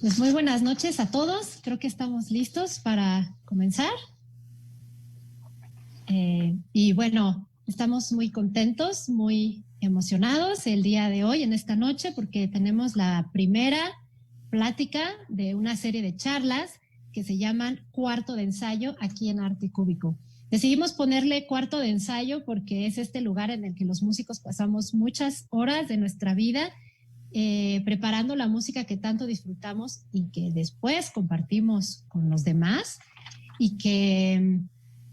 Pues muy buenas noches a todos. Creo que estamos listos para comenzar. Y bueno, estamos muy contentos, muy emocionados el día de hoy, en esta noche, porque tenemos la primera plática de una serie de charlas que se llaman Cuarto de Ensayo aquí en Arte Cúbico. Decidimos ponerle Cuarto de Ensayo porque es este lugar en el que los músicos pasamos muchas horas de nuestra vida preparando la música que tanto disfrutamos y que después compartimos con los demás, y que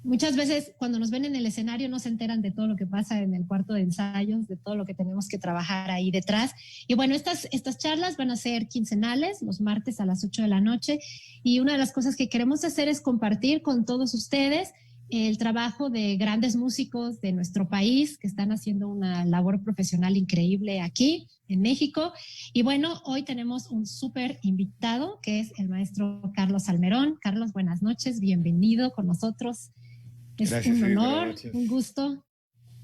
muchas veces cuando nos ven en el escenario no se enteran de todo lo que pasa en el cuarto de ensayos, de todo lo que tenemos que trabajar ahí detrás. Y bueno, estas charlas van a ser quincenales, los martes a las 8 de la noche, y una de las cosas que queremos hacer es compartir con todos ustedes el trabajo de grandes músicos de nuestro país que están haciendo una labor profesional increíble aquí en México. Y bueno, hoy tenemos un súper invitado que es el maestro Carlos Salmerón. Carlos, buenas noches, bienvenido con nosotros. Es Gracias, un honor, un gusto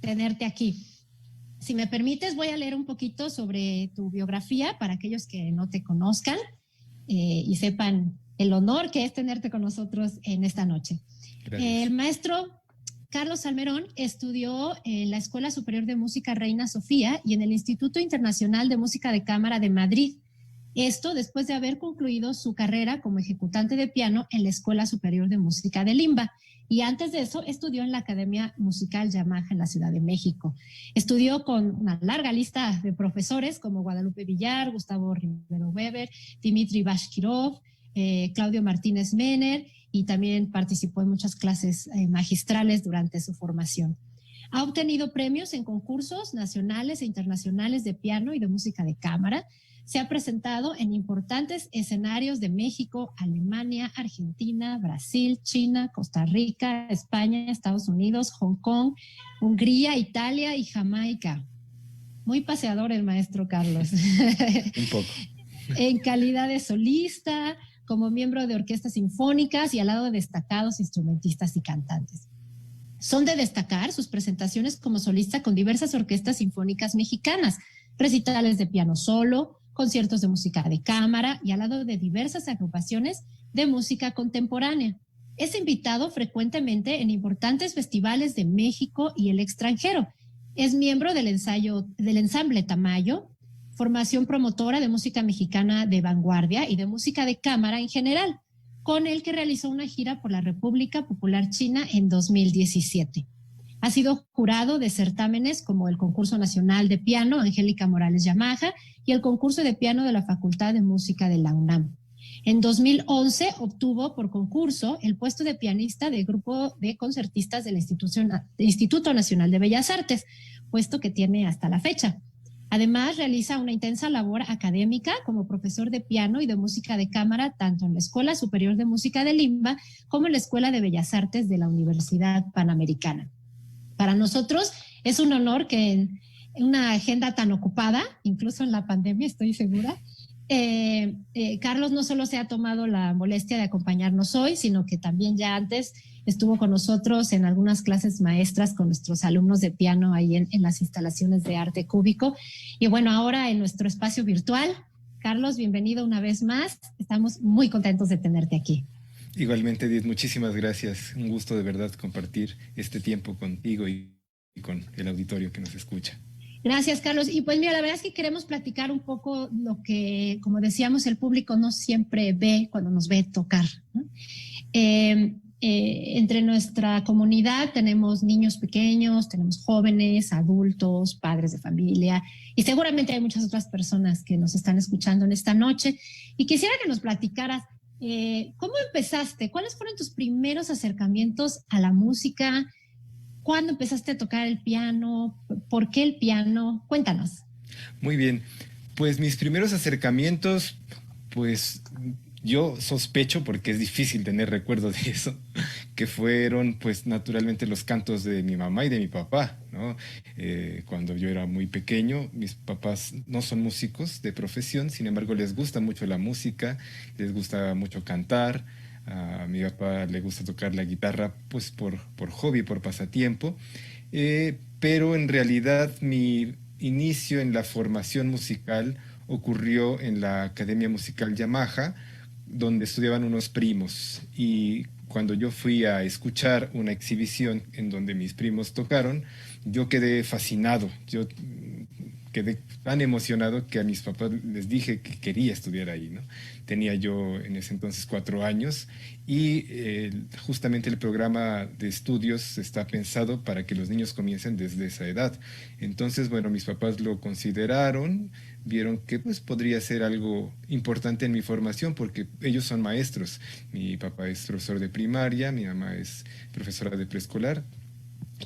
tenerte aquí. Si me permites, voy a leer un poquito sobre tu biografía para aquellos que no te conozcan y sepan el honor que es tenerte con nosotros en esta noche. El maestro Carlos Salmerón estudió en la Escuela Superior de Música Reina Sofía y en el Instituto Internacional de Música de Cámara de Madrid. Esto después de haber concluido su carrera como ejecutante de piano en la Escuela Superior de Música de Limba. Y antes de eso estudió en la Academia Musical Yamaha en la Ciudad de México. Estudió con una larga lista de profesores como Guadalupe Villar, Gustavo Rivero Weber, Dmitri Bashkirov, Claudio Martínez Mener, y también participó en muchas clases magistrales durante su formación. Ha obtenido premios en concursos nacionales e internacionales de piano y de música de cámara. Se ha presentado en importantes escenarios de México, Alemania, Argentina, Brasil, China, Costa Rica, España, Estados Unidos, Hong Kong, Hungría, Italia y Jamaica. Muy paseador el maestro Carlos. Un poco. En calidad de solista, como miembro de orquestas sinfónicas y al lado de destacados instrumentistas y cantantes. Son de destacar sus presentaciones como solista con diversas orquestas sinfónicas mexicanas, recitales de piano solo, conciertos de música de cámara y al lado de diversas agrupaciones de música contemporánea. Es invitado frecuentemente en importantes festivales de México y el extranjero. Es miembro del ensamble Tamayo, formación promotora de música mexicana de vanguardia y de música de cámara en general, con el que realizó una gira por la República Popular China en 2017. Ha sido jurado de certámenes como el Concurso Nacional de Piano Angélica Morales Yamaha y el Concurso de Piano de la Facultad de Música de la UNAM. En 2011 obtuvo por concurso el puesto de pianista del grupo de concertistas del Instituto Nacional de Bellas Artes, puesto que tiene hasta la fecha. Además, realiza una intensa labor académica como profesor de piano y de música de cámara, tanto en la Escuela Superior de Música de Limba como en la Escuela de Bellas Artes de la Universidad Panamericana. Para nosotros es un honor que en una agenda tan ocupada, incluso en la pandemia, estoy segura, Carlos no solo se ha tomado la molestia de acompañarnos hoy, sino que también ya antes estuvo con nosotros en algunas clases maestras con nuestros alumnos de piano ahí en las instalaciones de Arte Cúbico. Y bueno, ahora en nuestro espacio virtual. Carlos, bienvenido una vez más. Estamos muy contentos de tenerte aquí. Igualmente, Edith, muchísimas gracias. Un gusto de verdad compartir este tiempo contigo y con el auditorio que nos escucha. Gracias, Carlos. Y pues mira, la verdad es que queremos platicar un poco lo que, como decíamos, el público no siempre ve cuando nos ve tocar, ¿no? Entre nuestra comunidad tenemos niños pequeños, tenemos jóvenes, adultos, padres de familia, y seguramente hay muchas otras personas que nos están escuchando en esta noche. Y quisiera que nos platicaras ¿cómo empezaste? ¿Cuáles fueron tus primeros acercamientos a la música? ¿Cuándo empezaste a tocar el piano? ¿Por qué el piano? Cuéntanos. Muy bien. Pues mis primeros acercamientos, pues yo sospecho, porque es difícil tener recuerdo de eso, que fueron pues naturalmente los cantos de mi mamá y de mi papá, ¿no? Cuando yo era muy pequeño, mis papás no son músicos de profesión, sin embargo les gusta mucho la música, les gusta mucho cantar. A mi papá le gusta tocar la guitarra pues por hobby, por pasatiempo, pero en realidad mi inicio en la formación musical ocurrió en la Academia Musical Yamaha, donde estudiaban unos primos. Y cuando yo fui a escuchar una exhibición en donde mis primos tocaron, yo quedé fascinado. Yo quedé tan emocionado que a mis papás les dije que quería estudiar ahí, ¿no? Tenía yo en ese entonces 4 años y justamente el programa de estudios está pensado para que los niños comiencen desde esa edad. Entonces, bueno, mis papás lo consideraron, vieron que pues podría ser algo importante en mi formación porque ellos son maestros. Mi papá es profesor de primaria, mi mamá es profesora de preescolar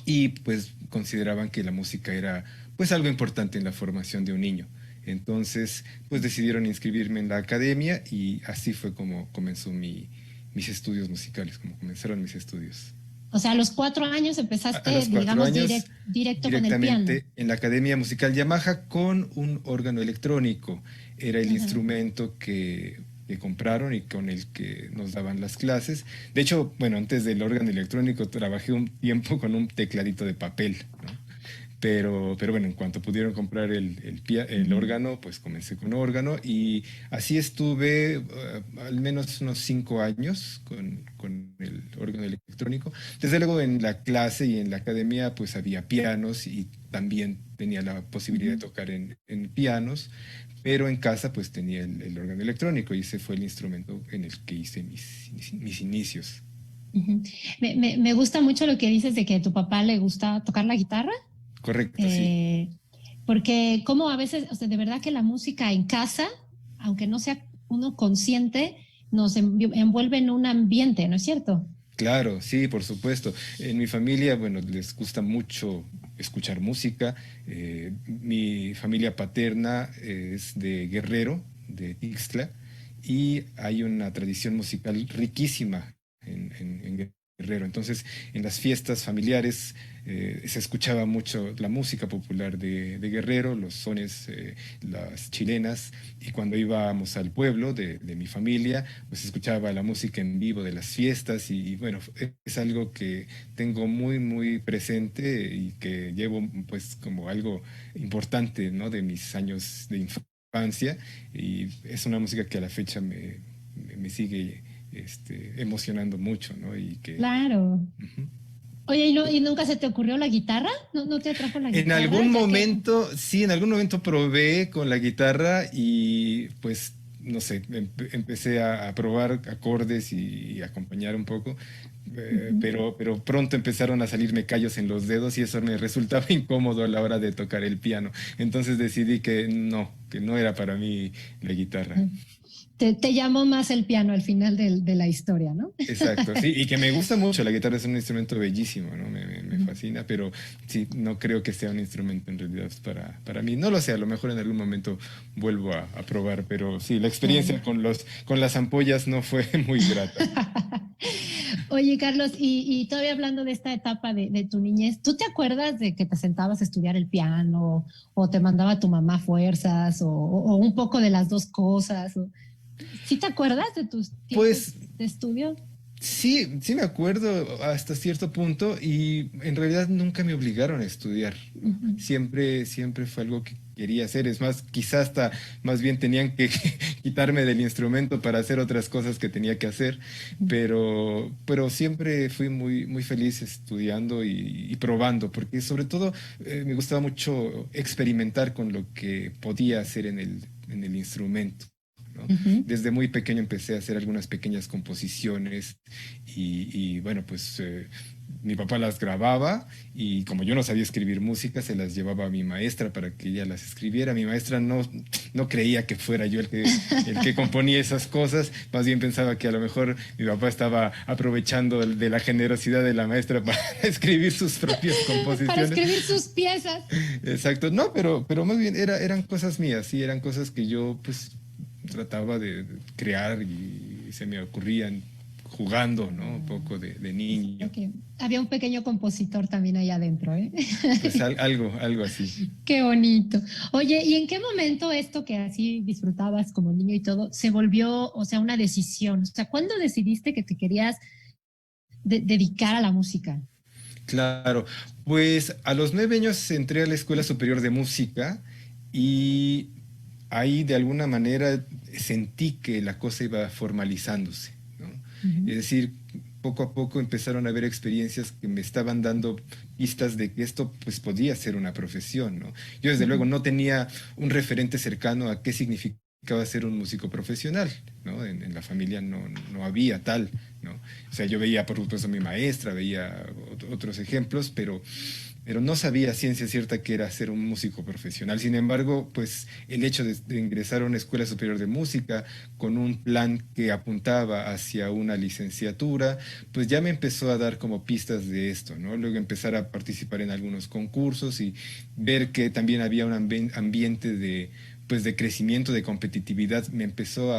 y pues consideraban que la música era pues algo importante en la formación de un niño. Entonces, pues decidieron inscribirme en la academia y así fue como comenzó mis estudios musicales, como comenzaron mis estudios. O sea, a los 4 años A empezaste, los cuatro digamos, años, directo con el piano. directamente en la Academia Musical Yamaha con un órgano electrónico. Era el Ajá. instrumento que compraron y con el que nos daban las clases. De hecho, bueno, antes del órgano electrónico trabajé un tiempo con un tecladito de papel, ¿no? Pero bueno, en cuanto pudieron comprar el Ujú. órgano, pues comencé con órgano y así estuve al menos unos 5 años con el órgano electrónico. Desde luego en la clase y en la academia pues había pianos y también tenía la posibilidad de Ujú. tocar en pianos, pero en casa pues tenía el órgano electrónico y ese fue el instrumento en el que hice mis inicios. Ujú. Me gusta mucho lo que dices de que a tu papá le gusta tocar la guitarra, Correcto, sí. eh, porque como a veces, o sea, de verdad que la música en casa, aunque no sea uno consciente, nos envuelve en un ambiente, ¿no es cierto? Claro, sí, por supuesto. En mi familia, bueno, les gusta mucho escuchar música. Mi familia paterna es de Guerrero, de Ixtla, y hay una tradición musical riquísima en Guerrero. Entonces, en las fiestas familiares se escuchaba mucho la música popular de Guerrero, los sones, las chilenas, y cuando íbamos al pueblo de mi familia, pues escuchaba la música en vivo de las fiestas y bueno, es algo que tengo muy, muy presente y que llevo pues como algo importante, ¿no? De mis años de infancia y es una música que a la fecha me sigue emocionando mucho, ¿no? Y que... Claro. Ujú. Oye, ¿y nunca se te ocurrió la guitarra? ¿No te atrajo la En guitarra? algún Ya que... momento, sí, en algún momento probé con la guitarra y pues, no sé, empecé a probar acordes y acompañar un poco, Ujú. pero pronto empezaron a salirme callos en los dedos y eso me resultaba incómodo a la hora de tocar el piano. Entonces decidí que no era para mí la guitarra. Te llamó más el piano al final de la historia, ¿no? Exacto, sí, y que me gusta mucho, la guitarra es un instrumento bellísimo, ¿no? Me fascina, pero sí, no creo que sea un instrumento en realidad para mí. No lo sé, a lo mejor en algún momento vuelvo a probar, pero sí, la Claro. experiencia con las ampollas no fue muy grata. Oye, Carlos, y todavía hablando de esta etapa de tu niñez, ¿tú te acuerdas de que te sentabas a estudiar el piano o te mandaba tu mamá a fuerzas o un poco de las dos cosas? ¿Sí te acuerdas de tus Pues tiempos de estudio? sí, sí me acuerdo hasta cierto punto y en realidad nunca me obligaron a estudiar, ¿no? Ujú. Siempre fue algo que quería hacer. Es más, quizás hasta más bien tenían que quitarme del instrumento para hacer otras cosas que tenía que hacer, pero siempre fui muy, muy feliz estudiando y probando, porque sobre todo me gustaba mucho experimentar con lo que podía hacer en el instrumento. ¿No? Ujú. Desde muy pequeño empecé a hacer algunas pequeñas composiciones y bueno, pues mi papá las grababa y como yo no sabía escribir música, se las llevaba a mi maestra para que ella las escribiera. Mi maestra no creía que fuera yo el que componía esas cosas, más bien pensaba que a lo mejor mi papá estaba aprovechando de la generosidad de la maestra para escribir sus propias Para composiciones. escribir sus piezas. Exacto, no, pero más bien eran cosas mías, sí, eran cosas que yo pues trataba de crear y se me ocurrían jugando, ¿no? Un poco de niño. Okay. Había un pequeño compositor también ahí adentro, ¿eh? Pues algo así. Qué bonito. Oye, ¿y en qué momento esto que así disfrutabas como niño y todo se volvió, o sea, una decisión? O sea, ¿cuándo decidiste que te querías dedicar a la música? Claro, pues a los 9 años entré a la Escuela Superior de Música y ahí de alguna manera sentí que la cosa iba formalizándose, ¿no? Ujú, Es decir, poco a poco empezaron a haber experiencias que me estaban dando pistas de que esto pues podía ser una profesión, ¿no? Yo desde luego ujú, no tenía un referente cercano a qué significaba ser un músico profesional, ¿no? En la familia no había tal, ¿no? O sea, yo veía por supuesto a mi maestra, veía otros ejemplos, pero no sabía a ciencia cierta que era ser un músico profesional. Sin embargo, pues el hecho de ingresar a una escuela superior de música con un plan que apuntaba hacia una licenciatura, pues ya me empezó a dar como pistas de esto, ¿no? Luego empezar a participar en algunos concursos y ver que también había un ambiente de, pues de crecimiento, de competitividad, me empezó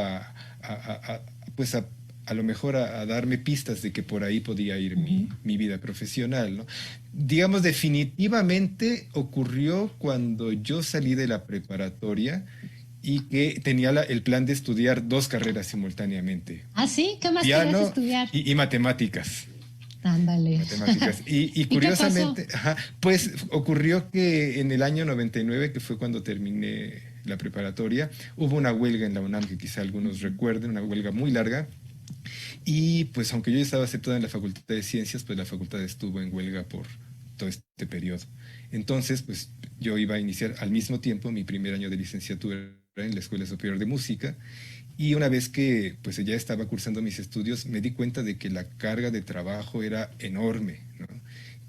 pues a lo mejor a darme pistas de que por ahí podía ir ujú. mi vida profesional, ¿no? Digamos, definitivamente ocurrió cuando yo salí de la preparatoria y que tenía el plan de estudiar dos carreras simultáneamente, Ah, sí, ¿qué más querías piano estudiar? y matemáticas. Ándale. Matemáticas. Y ¿Y qué pasó? curiosamente, ajá, pues ocurrió que en el año 99, que fue cuando terminé la preparatoria, hubo una huelga en la UNAM, que quizá algunos recuerden, una huelga muy larga, y pues aunque yo estaba aceptado en la Facultad de Ciencias, pues la facultad estuvo en huelga por todo este periodo. Entonces, pues yo iba a iniciar al mismo tiempo mi primer año de licenciatura en la Escuela Superior de Música y una vez que pues ya estaba cursando mis estudios, me di cuenta de que la carga de trabajo era enorme, ¿no?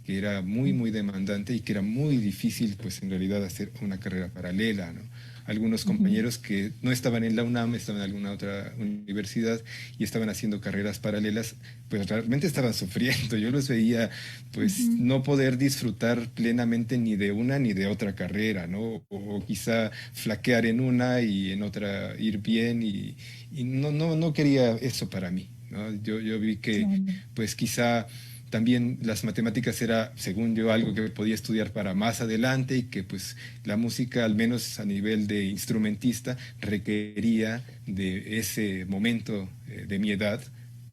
Que era muy demandante y que era muy difícil pues en realidad hacer una carrera paralela, ¿no? Algunos Ujú, compañeros que no estaban en la UNAM, estaban en alguna otra universidad y estaban haciendo carreras paralelas, pues realmente estaban sufriendo. Yo los veía pues ujú. no poder disfrutar plenamente ni de una ni de otra carrera, ¿no? O quizá flaquear en una y en otra ir bien y no quería eso para mí, ¿no? Yo vi que Claro. pues quizá también las matemáticas era, según yo, algo que podía estudiar para más adelante y que pues la música, al menos a nivel de instrumentista, requería de ese momento de mi edad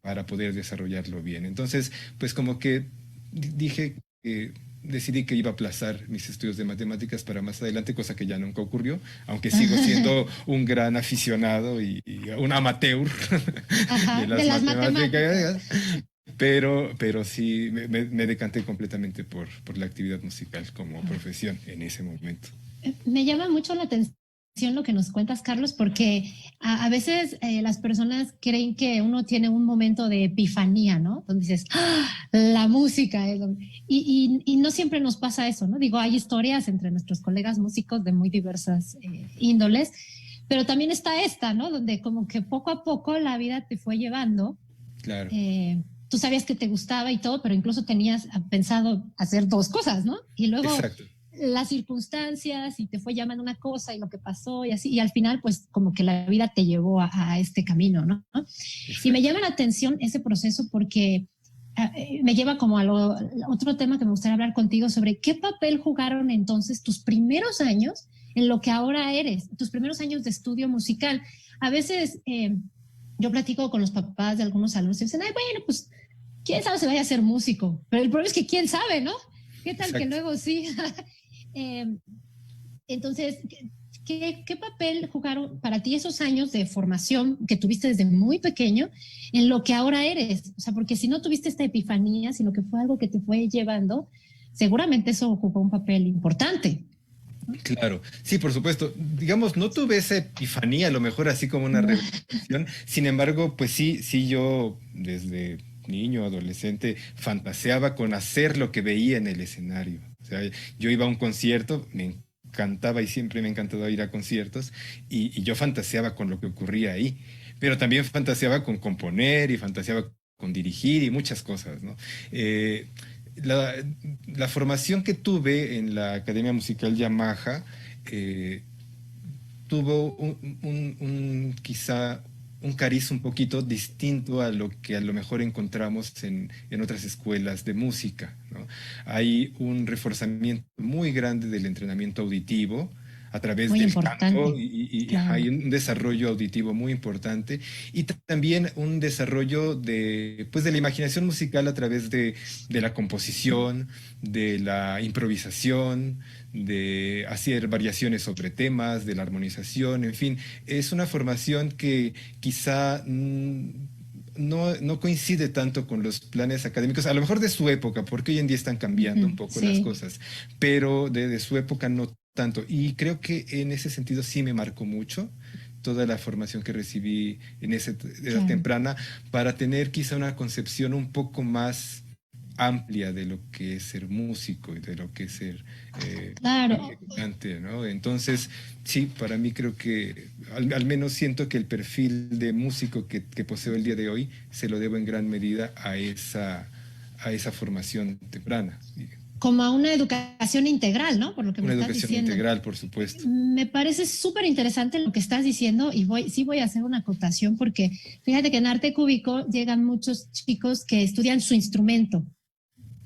para poder desarrollarlo bien. Entonces, pues como que dije que decidí que iba a aplazar mis estudios de matemáticas para más adelante, cosa que ya nunca ocurrió, aunque sigo siendo un gran aficionado y un amateur de Ajá, de las las matemáticas. matemáticas, pero sí me decanté completamente por la actividad musical como profesión en ese momento. Me llama mucho la atención lo que nos cuentas, Carlos, porque a veces las personas creen que uno tiene un momento de epifanía, ¿no? Donde dices, ¡ah! La música. Y no siempre nos pasa eso, ¿no? Digo, hay historias entre nuestros colegas músicos de muy diversas índoles, pero también está esta, ¿no? Donde como que poco a poco la vida te fue llevando. Claro, Tú sabías que te gustaba y todo, pero incluso tenías pensado hacer dos cosas, ¿no? Y luego exacto, las circunstancias y te fue llamando una cosa y lo que pasó y así, y al final pues como que la vida te llevó a este camino, ¿no? Y me exacto. llama la atención ese proceso porque me lleva como a otro tema que me gustaría hablar contigo sobre qué papel jugaron entonces tus primeros años en lo que ahora eres, tus primeros años de estudio musical. A veces yo platico con los papás de algunos alumnos y dicen, ay, bueno, pues quién sabe si vaya a ser músico, pero el problema es que quién sabe, ¿no? ¿Qué tal que Exacto. luego sí? eh, entonces, ¿qué papel jugaron para ti esos años de formación que tuviste desde muy pequeño en lo que ahora eres? O sea, porque si no tuviste esta epifanía, sino que fue algo que te fue llevando, seguramente eso jugó un papel importante. Claro, sí, por supuesto. Digamos, no tuve esa epifanía, a lo mejor así como una revelación. Sin embargo, pues sí, yo desde niño, adolescente, fantaseaba con hacer lo que veía en el escenario. O sea, yo iba a un concierto, me encantaba y siempre me ha encantado ir a conciertos, y yo fantaseaba con lo que ocurría ahí. Pero también fantaseaba con componer y fantaseaba con dirigir y muchas cosas, ¿no? Eh, la, la formación que tuve en la Academia Musical Yamaha eh, tuvo quizá un cariz un poquito distinto a lo que a lo mejor encontramos en otras escuelas de música, ¿no? Hay un reforzamiento muy grande del entrenamiento auditivo, a través Muy del importante, canto y claro. hay un desarrollo auditivo muy importante y también un desarrollo de, pues, de la imaginación musical a través de la composición, de la improvisación, de hacer variaciones sobre temas, de la armonización, en fin, es una formación que quizá no coincide tanto con los planes académicos, a lo mejor de su época, porque hoy en día están cambiando un Ujú, poco las sí, cosas, pero de su época no tanto. Y creo que en ese sentido sí me marcó mucho toda la formación que recibí en esa edad claro. temprana para tener quizá una concepción un poco más amplia de lo que es ser músico y de lo que es ser Claro, ejecutante, ¿no? Entonces, sí, para mí creo que al menos siento que el perfil de músico que poseo el día de hoy se lo debo en gran medida a esa formación temprana. como a una educación integral, ¿no? Por lo que me Una estás educación diciendo. integral, por supuesto. Me parece súper interesante lo que estás diciendo y sí voy a hacer una acotación porque fíjate que en arte cúbico llegan muchos chicos que estudian su instrumento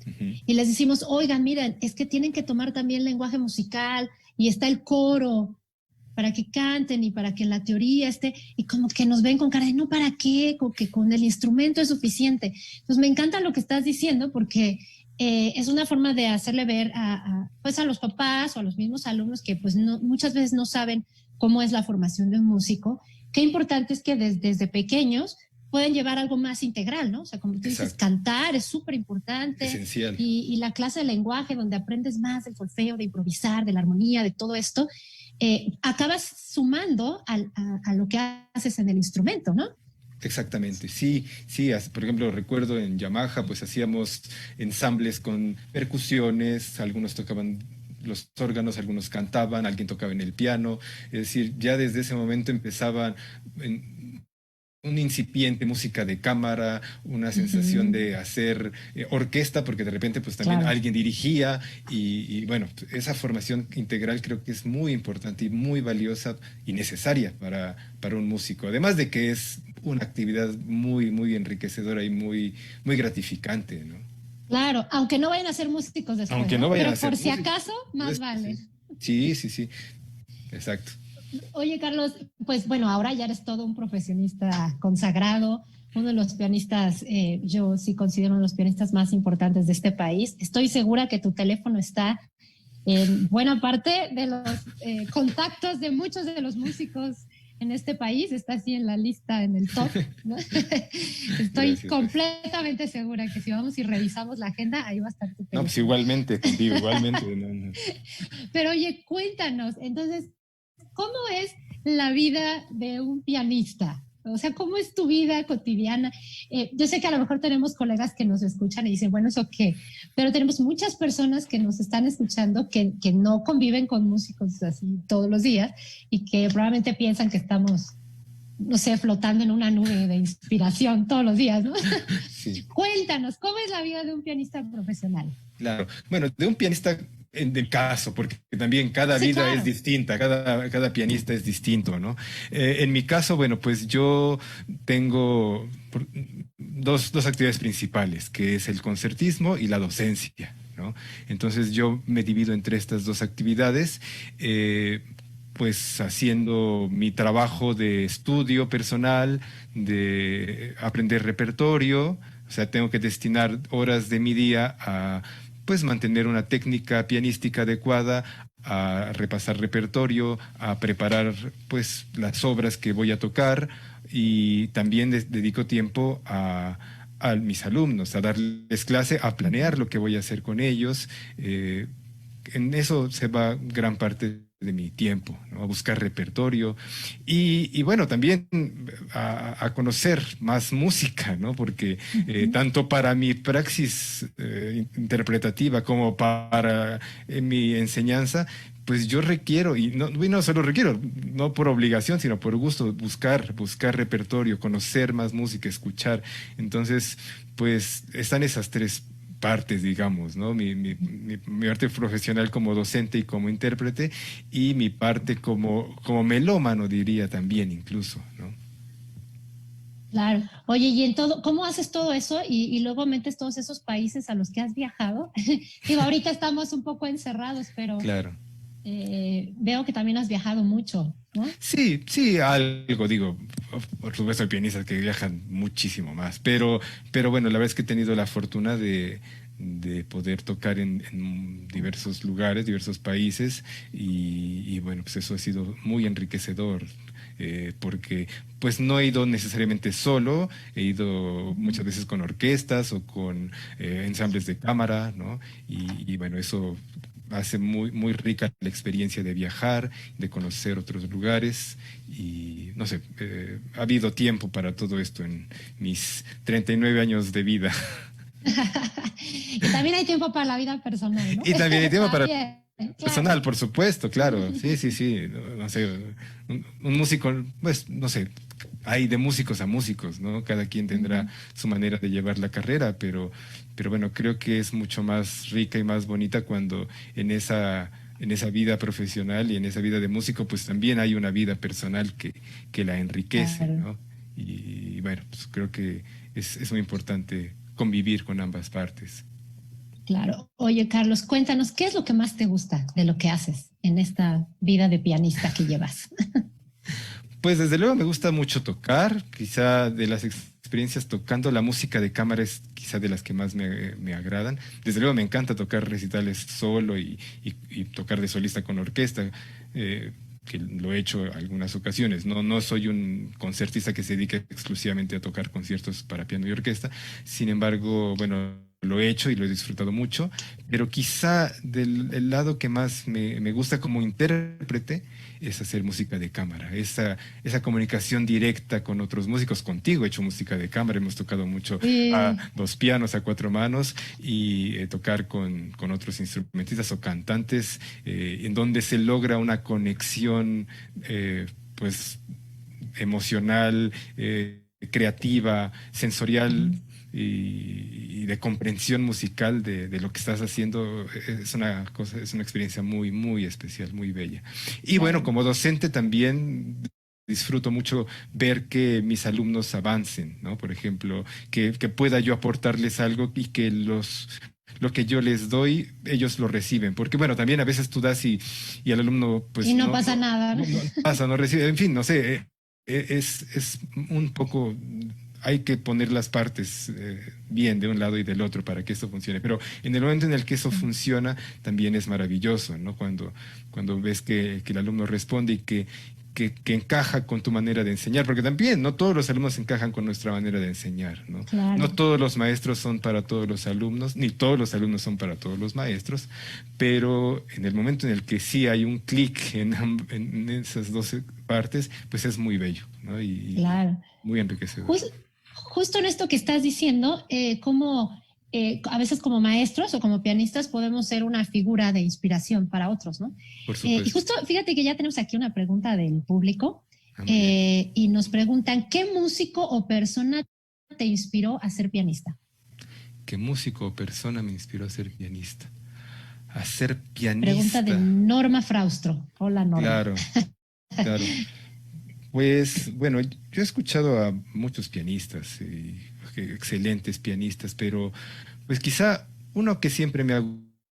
Ujú. y les decimos, oigan, miren, es que tienen que tomar también lenguaje musical y está el coro para que canten y para que la teoría esté, y como que nos ven con cara de no, ¿para qué? Como que con el instrumento es suficiente. Entonces me encanta lo que estás diciendo porque es una forma de hacerle ver pues a los papás o a los mismos alumnos que pues no, muchas veces no saben cómo es la formación de un músico. Qué importante es que desde pequeños pueden llevar algo más integral, ¿no? O sea, como tú dices, Exacto. cantar es súper importante Esencial. y la clase de lenguaje donde aprendes más del solfeo, de improvisar, de la armonía, de todo esto, acabas sumando a lo que haces en el instrumento, ¿no? Exactamente, sí, sí, por ejemplo, recuerdo en Yamaha, pues hacíamos ensambles con percusiones, algunos tocaban los órganos, algunos cantaban, alguien tocaba en el piano, es decir, ya desde ese momento empezaban un incipiente música de cámara, una Uh sensación -huh. de hacer orquesta, porque de repente pues también Claro. alguien dirigía y bueno, esa formación integral creo que es muy importante y muy valiosa y necesaria para un músico, además de que es una actividad muy, muy enriquecedora y muy, muy gratificante, ¿no? Claro, aunque no vayan a ser músicos después, Aunque no ¿no? vayan a Pero ser por si músicos, acaso, más pues, vale. sí, sí, sí, sí, exacto. Oye, Carlos, pues bueno, ahora ya eres todo un profesionista consagrado, uno de los pianistas, yo sí considero uno de los pianistas más importantes de este país. Estoy segura que tu teléfono está en buena parte de los contactos de muchos de los músicos en este país, está así en la lista, en el top, ¿no? Estoy Gracias, gracias. completamente segura que si vamos y revisamos la agenda, ahí va a estar tu No, pues teléfono. igualmente contigo, igualmente. No, no. Pero oye, cuéntanos, entonces, ¿cómo es la vida de un pianista? O sea, ¿cómo es tu vida cotidiana? Yo sé que a lo mejor tenemos colegas que nos escuchan y dicen, bueno, ¿eso qué? Pero tenemos muchas personas que nos están escuchando que no conviven con músicos así todos los días y que probablemente piensan que estamos, no sé, flotando en una nube de inspiración todos los días, ¿no? Sí. Cuéntanos, ¿cómo es la vida de un pianista profesional? Claro. Bueno, de un pianista en el caso, porque también cada Sí, vida es claro. distinta, cada pianista es distinto, ¿no? En mi caso, bueno, pues yo tengo dos actividades principales, que es el concertismo y la docencia, ¿no? Entonces yo me divido entre estas dos actividades. Pues haciendo mi trabajo de estudio personal, de aprender repertorio, o sea, tengo que destinar horas de mi día a pues mantener una técnica pianística adecuada, a repasar repertorio, a preparar pues las obras que voy a tocar y también dedico tiempo a mis alumnos, a darles clase, a planear lo que voy a hacer con ellos. En eso se va gran parte de mi tiempo, ¿no? A buscar repertorio y bueno, también a conocer más música, ¿no? Porque Uh -huh. tanto para mi praxis interpretativa como para mi enseñanza, pues yo requiero, y no solo requiero, no por obligación, sino por gusto, buscar repertorio, conocer más música, escuchar. Entonces, pues están esas tres partes, digamos, ¿no? Mi parte profesional como docente y como intérprete y mi parte como melómano, diría también incluso, ¿no? Claro. Oye, y en todo, ¿cómo haces todo eso y luego metes todos esos países a los que has viajado? Digo, ahorita estamos un poco encerrados, pero Claro. Veo que también has viajado mucho, ¿no? Sí, sí, algo, digo, por supuesto hay pianistas que viajan muchísimo más, pero bueno, la verdad es que he tenido la fortuna de poder tocar en diversos lugares, diversos países, y bueno, pues eso ha sido muy enriquecedor. Porque pues no he ido necesariamente solo, he ido muchas veces con orquestas o con ensambles de cámara, ¿no? Y bueno, eso hace muy, muy rica la experiencia de viajar, de conocer otros lugares y no sé, ha habido tiempo para todo esto en mis 39 años de vida. Y también hay tiempo para la vida personal, ¿no? Y también hay tiempo para También, claro. personal, por supuesto, claro. Sí, sí, sí. No, no sé, un músico, pues, no sé, hay de músicos a músicos, ¿no? Cada quien tendrá Ujú. su manera de llevar la carrera, pero bueno, creo que es mucho más rica y más bonita cuando en esa vida profesional y en esa vida de músico, pues también hay una vida personal que la enriquece, Claro, ¿no? Y bueno, pues creo que es muy importante convivir con ambas partes. claro. Oye, Carlos, cuéntanos, ¿qué es lo que más te gusta de lo que haces en esta vida de pianista que llevas? Pues desde luego me gusta mucho tocar, quizá de las experiencias tocando la música de cámara es quizá de las que más me agradan. Desde luego me encanta tocar recitales solo y tocar de solista con orquesta, que lo he hecho algunas ocasiones. No, no soy un concertista que se dedique exclusivamente a tocar conciertos para piano y orquesta, sin embargo, bueno, lo he hecho y lo he disfrutado mucho, pero quizá del el lado que más me gusta como intérprete es hacer música de cámara, esa comunicación directa con otros músicos. Contigo he hecho música de cámara, hemos tocado mucho a Sí, dos pianos, a cuatro manos y tocar con otros instrumentistas o cantantes en donde se logra una conexión pues emocional, creativa, sensorial y de comprensión musical de lo que estás haciendo. Es una cosa, es una experiencia muy, muy especial, muy bella. Y bueno, claro. como docente también disfruto mucho ver que mis alumnos avancen, ¿no? Por ejemplo, que pueda yo aportarles algo y que lo que yo les doy, ellos lo reciben. Porque bueno, también a veces tú das y el alumno Y pues no pasa nada, ¿no? no pasa, no recibe, en fin, no sé, es un poco, hay que poner las partes bien de un lado y del otro para que esto funcione. Pero en el momento en el que eso funciona, también es maravilloso, ¿no? Cuando ves que el alumno responde y que encaja con tu manera de enseñar, porque también no todos los alumnos encajan con nuestra manera de enseñar, ¿no? No Claro. todos los maestros son para todos los alumnos, ni todos los alumnos son para todos los maestros, pero en el momento en el que sí hay un clic en esas dos partes, pues es muy bello, ¿no? Y Claro. muy enriquecedor. Jus- justo en esto que estás diciendo, cómo a veces como maestros o como pianistas podemos ser una figura de inspiración para otros, ¿no? Por Y supuesto. justo, fíjate que ya tenemos aquí una pregunta del público Ah, muy bien. y nos preguntan, ¿qué músico o persona te inspiró a ser pianista? ¿Qué músico o persona me inspiró a ser pianista? A ser Pregunta de pianista. Norma Fraustro. Hola, Norma. Claro, claro. Pues bueno, yo he escuchado a muchos pianistas, excelentes pianistas, pero pues quizá uno que siempre me ha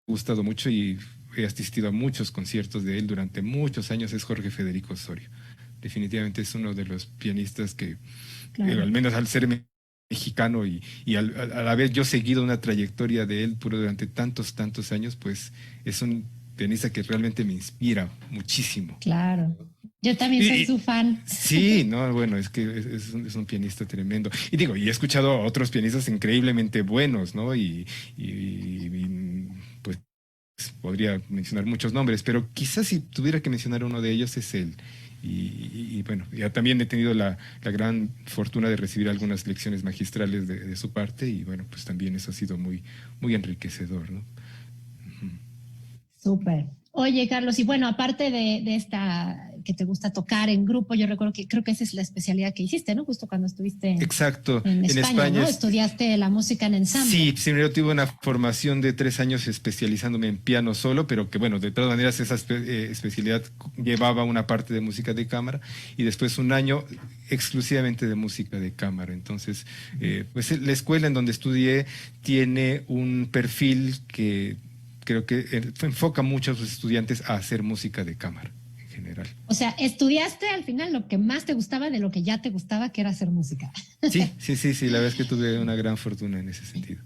gustado mucho y he asistido a muchos conciertos de él durante muchos años es Jorge Federico Osorio. Definitivamente es uno de los pianistas que, Claro. al menos al ser mexicano a la vez yo he seguido una trayectoria de él durante tantos, tantos años, pues es un pianista que realmente me inspira muchísimo. Claro. Yo también soy Y, su fan. sí, no, bueno, es que es un pianista tremendo. Y digo, y he escuchado a otros pianistas increíblemente buenos, ¿no? Pues podría mencionar muchos nombres, pero quizás si tuviera que mencionar uno de ellos es él. Bueno, ya también he tenido la gran fortuna de recibir algunas lecciones magistrales de su parte y bueno, pues también eso ha sido muy, muy enriquecedor, ¿no? Ujú. Súper. Oye, Carlos, y bueno, aparte de esta que te gusta tocar en grupo, yo recuerdo que creo que esa es la especialidad que hiciste, ¿no? Justo cuando estuviste Exacto, en en España, España ¿no? Estudiaste la música en ensamble. sí, primero tuve una formación de 3 años especializándome en piano solo, pero que bueno, de todas maneras esa especialidad llevaba una parte de música de cámara y después un año exclusivamente de música de cámara. Entonces, pues la escuela en donde estudié tiene un perfil creo que enfoca mucho a sus estudiantes a hacer música de cámara en general. O sea, estudiaste al final lo que más te gustaba de lo que ya te gustaba, que era hacer música. Sí, la verdad es que tuve una gran fortuna en ese sentido.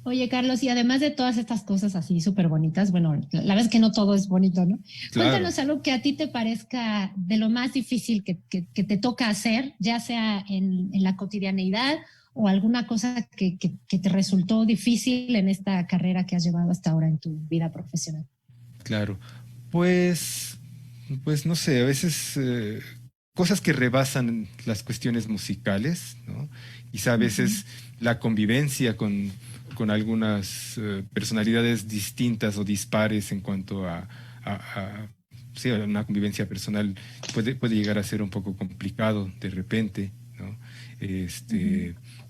Oye, Carlos, y además de todas estas cosas así súper bonitas, bueno, la verdad es que no todo es bonito, ¿no? Claro. Cuéntanos algo que a ti te parezca de lo más difícil que te toca hacer, ya sea en la cotidianeidad o alguna cosa que te resultó difícil en esta carrera que has llevado hasta ahora en tu vida profesional. Claro, pues, pues no sé, a veces cosas que rebasan las cuestiones musicales, ¿no? Quizá a veces la convivencia con algunas personalidades distintas o dispares en cuanto sí, a una convivencia personal puede llegar a ser un poco complicado de repente, ¿no?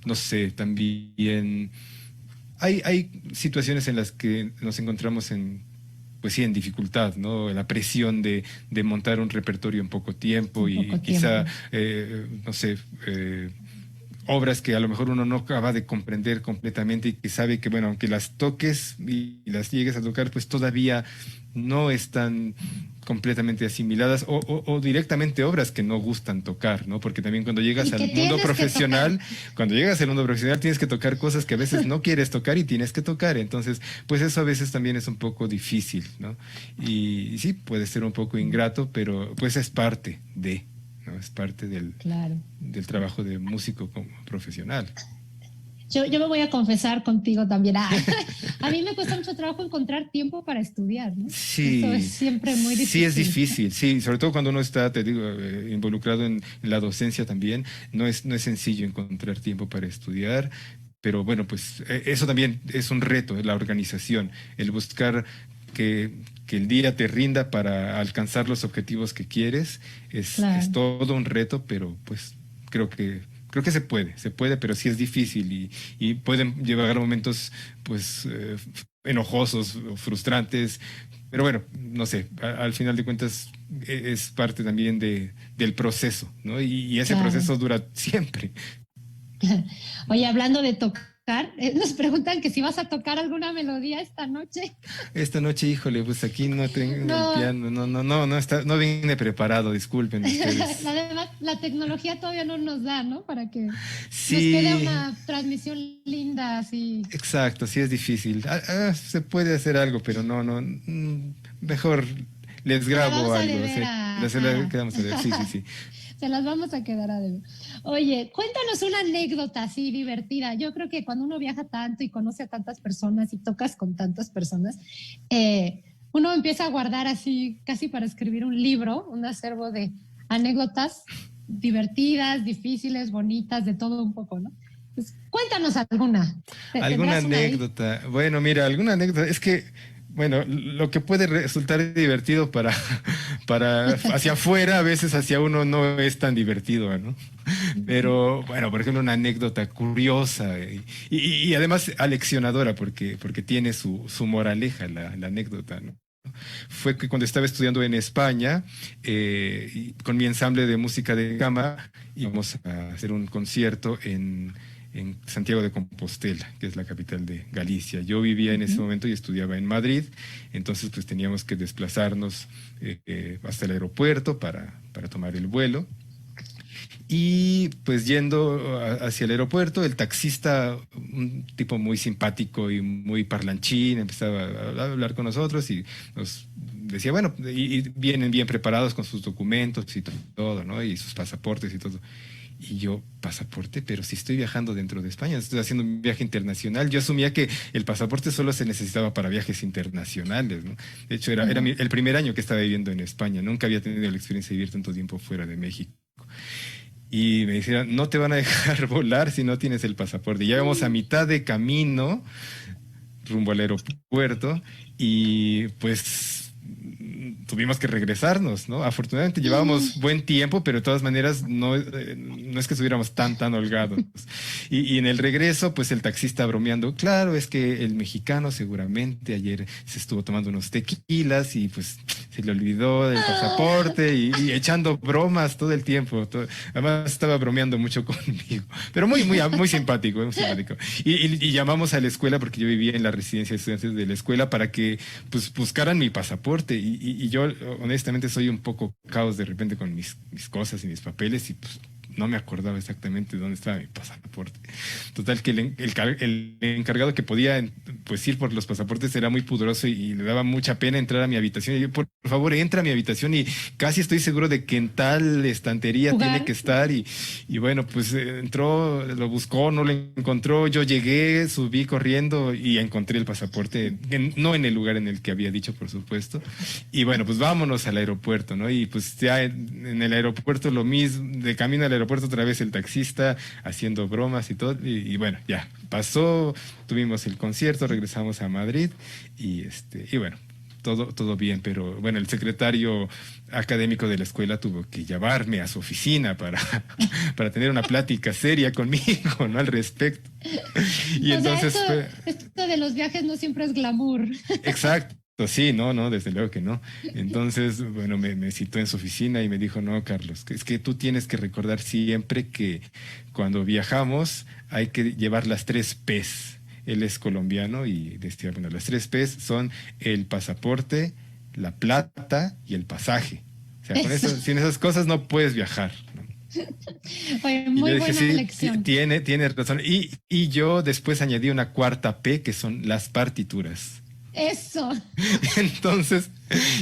No sé, también hay situaciones en las que nos encontramos pues sí, en dificultad, ¿no? La presión de montar un repertorio en poco tiempo y quizá, no sé, obras que a lo mejor uno no acaba de comprender completamente y que sabe que, bueno, aunque las toques y las llegues a tocar, pues todavía no están completamente asimiladas o directamente obras que no gustan tocar, ¿no? Porque también cuando llegas al mundo profesional, tienes que tocar cosas que a veces no quieres tocar y tienes que tocar. Entonces, pues eso a veces también es un poco difícil, ¿no? Y sí, puede ser un poco ingrato, pero pues es parte ¿no? Es parte del trabajo de músico como profesional. Yo me voy a confesar contigo también. A mí me cuesta mucho trabajo encontrar tiempo para estudiar, ¿no? Sí, eso es siempre muy difícil. Sí, es difícil, sí, sobre todo cuando uno está, te digo, involucrado en la docencia también, no es sencillo encontrar tiempo para estudiar, pero bueno, pues eso también es un reto, la organización, el buscar que el día te rinda para alcanzar los objetivos que quieres, es todo un reto, pero pues creo que se puede, pero sí es difícil y pueden llevar momentos pues enojosos o frustrantes, pero bueno, no sé, al final de cuentas es parte también del proceso, ¿no? Y ese proceso dura siempre. Oye, hablando de tocar, nos preguntan que si vas a tocar alguna melodía esta noche. Esta noche, híjole, pues aquí no tengo el piano, no vine preparado, disculpen ustedes. Además, la tecnología todavía no nos da, ¿no? Para que nos quede una transmisión linda, así. Exacto, sí es difícil. Se puede hacer algo, pero mejor les grabo algo. Quedamos a ver, sí. Se las vamos a quedar a ver. Oye, cuéntanos una anécdota así divertida. Yo creo que cuando uno viaja tanto y conoce a tantas personas y tocas con tantas personas, uno empieza a guardar así, casi para escribir un libro, un acervo de anécdotas divertidas, difíciles, bonitas, de todo un poco, ¿no? Pues, cuéntanos alguna. ¿Alguna anécdota? Bueno, mira, alguna anécdota. Es que bueno, lo que puede resultar divertido para hacia afuera, a veces hacia uno no es tan divertido, ¿no? Pero, bueno, por ejemplo, una anécdota curiosa y además aleccionadora, porque tiene su moraleja la anécdota, ¿no? Fue que cuando estaba estudiando en España, con mi ensamble de música de cámara, íbamos a hacer un concierto en Santiago de Compostela, que es la capital de Galicia. Yo vivía en ese momento y estudiaba en Madrid, entonces pues teníamos que desplazarnos hasta el aeropuerto para tomar el vuelo. Y pues yendo hacia el aeropuerto, el taxista, un tipo muy simpático y muy parlanchín, empezaba a hablar con nosotros y nos decía, bueno, y vienen bien preparados con sus documentos y todo, ¿no? Y sus pasaportes y todo. Y yo, pasaporte, pero si estoy viajando dentro de España, estoy haciendo un viaje internacional. Yo asumía que el pasaporte solo se necesitaba para viajes internacionales, ¿no? De hecho, era el primer año que estaba viviendo en España. Nunca había tenido la experiencia de vivir tanto tiempo fuera de México. Y me decían, no te van a dejar volar si no tienes el pasaporte. Y ya íbamos a mitad de camino rumbo al aeropuerto y pues tuvimos que regresarnos, ¿no? Afortunadamente llevábamos buen tiempo, pero de todas maneras no es que estuviéramos tan holgados. Y en el regreso, pues el taxista bromeando, claro, es que el mexicano seguramente ayer se estuvo tomando unos tequilas y pues se le olvidó el pasaporte y echando bromas todo el tiempo. Además estaba bromeando mucho conmigo, pero muy simpático, muy simpático. Y llamamos a la escuela porque yo vivía en la residencia de estudiantes de la escuela para que pues buscaran mi pasaporte y yo honestamente soy un poco caos de repente con mis cosas y mis papeles y pues no me acordaba exactamente dónde estaba mi pasaporte. Total que el encargado que podía pues ir por los pasaportes era muy pudoroso y le daba mucha pena entrar a mi habitación. Y yo, por favor, entra a mi habitación y casi estoy seguro de que en tal estantería tiene que estar. Y bueno, pues entró, lo buscó, no lo encontró. Yo llegué, subí corriendo y encontré el pasaporte, no en el lugar en el que había dicho, por supuesto. Y bueno, pues vámonos al aeropuerto, ¿no? Y pues ya en el aeropuerto lo mismo, de camino al aeropuerto otra vez el taxista haciendo bromas y todo, y bueno, ya pasó, tuvimos el concierto, regresamos a Madrid y bueno, todo bien, pero bueno, el secretario académico de la escuela tuvo que llevarme a su oficina para tener una plática seria conmigo, ¿no? Al respecto. Y O sea, entonces esto de los viajes no siempre es glamour. exacto. Sí, no, desde luego que no. Entonces, bueno, me citó en su oficina y me dijo, no, Carlos, es que tú tienes que recordar siempre que cuando viajamos hay que llevar las 3 Ps. Él es colombiano y decía, bueno, las 3 Ps son el pasaporte, la plata y el pasaje. O sea, con eso, sin esas cosas no puedes viajar, ¿no? Oye, Y yo muy dije, buena sí, lección. tiene razón. Y yo después añadí una 4 P, que son las partituras. Eso. Entonces,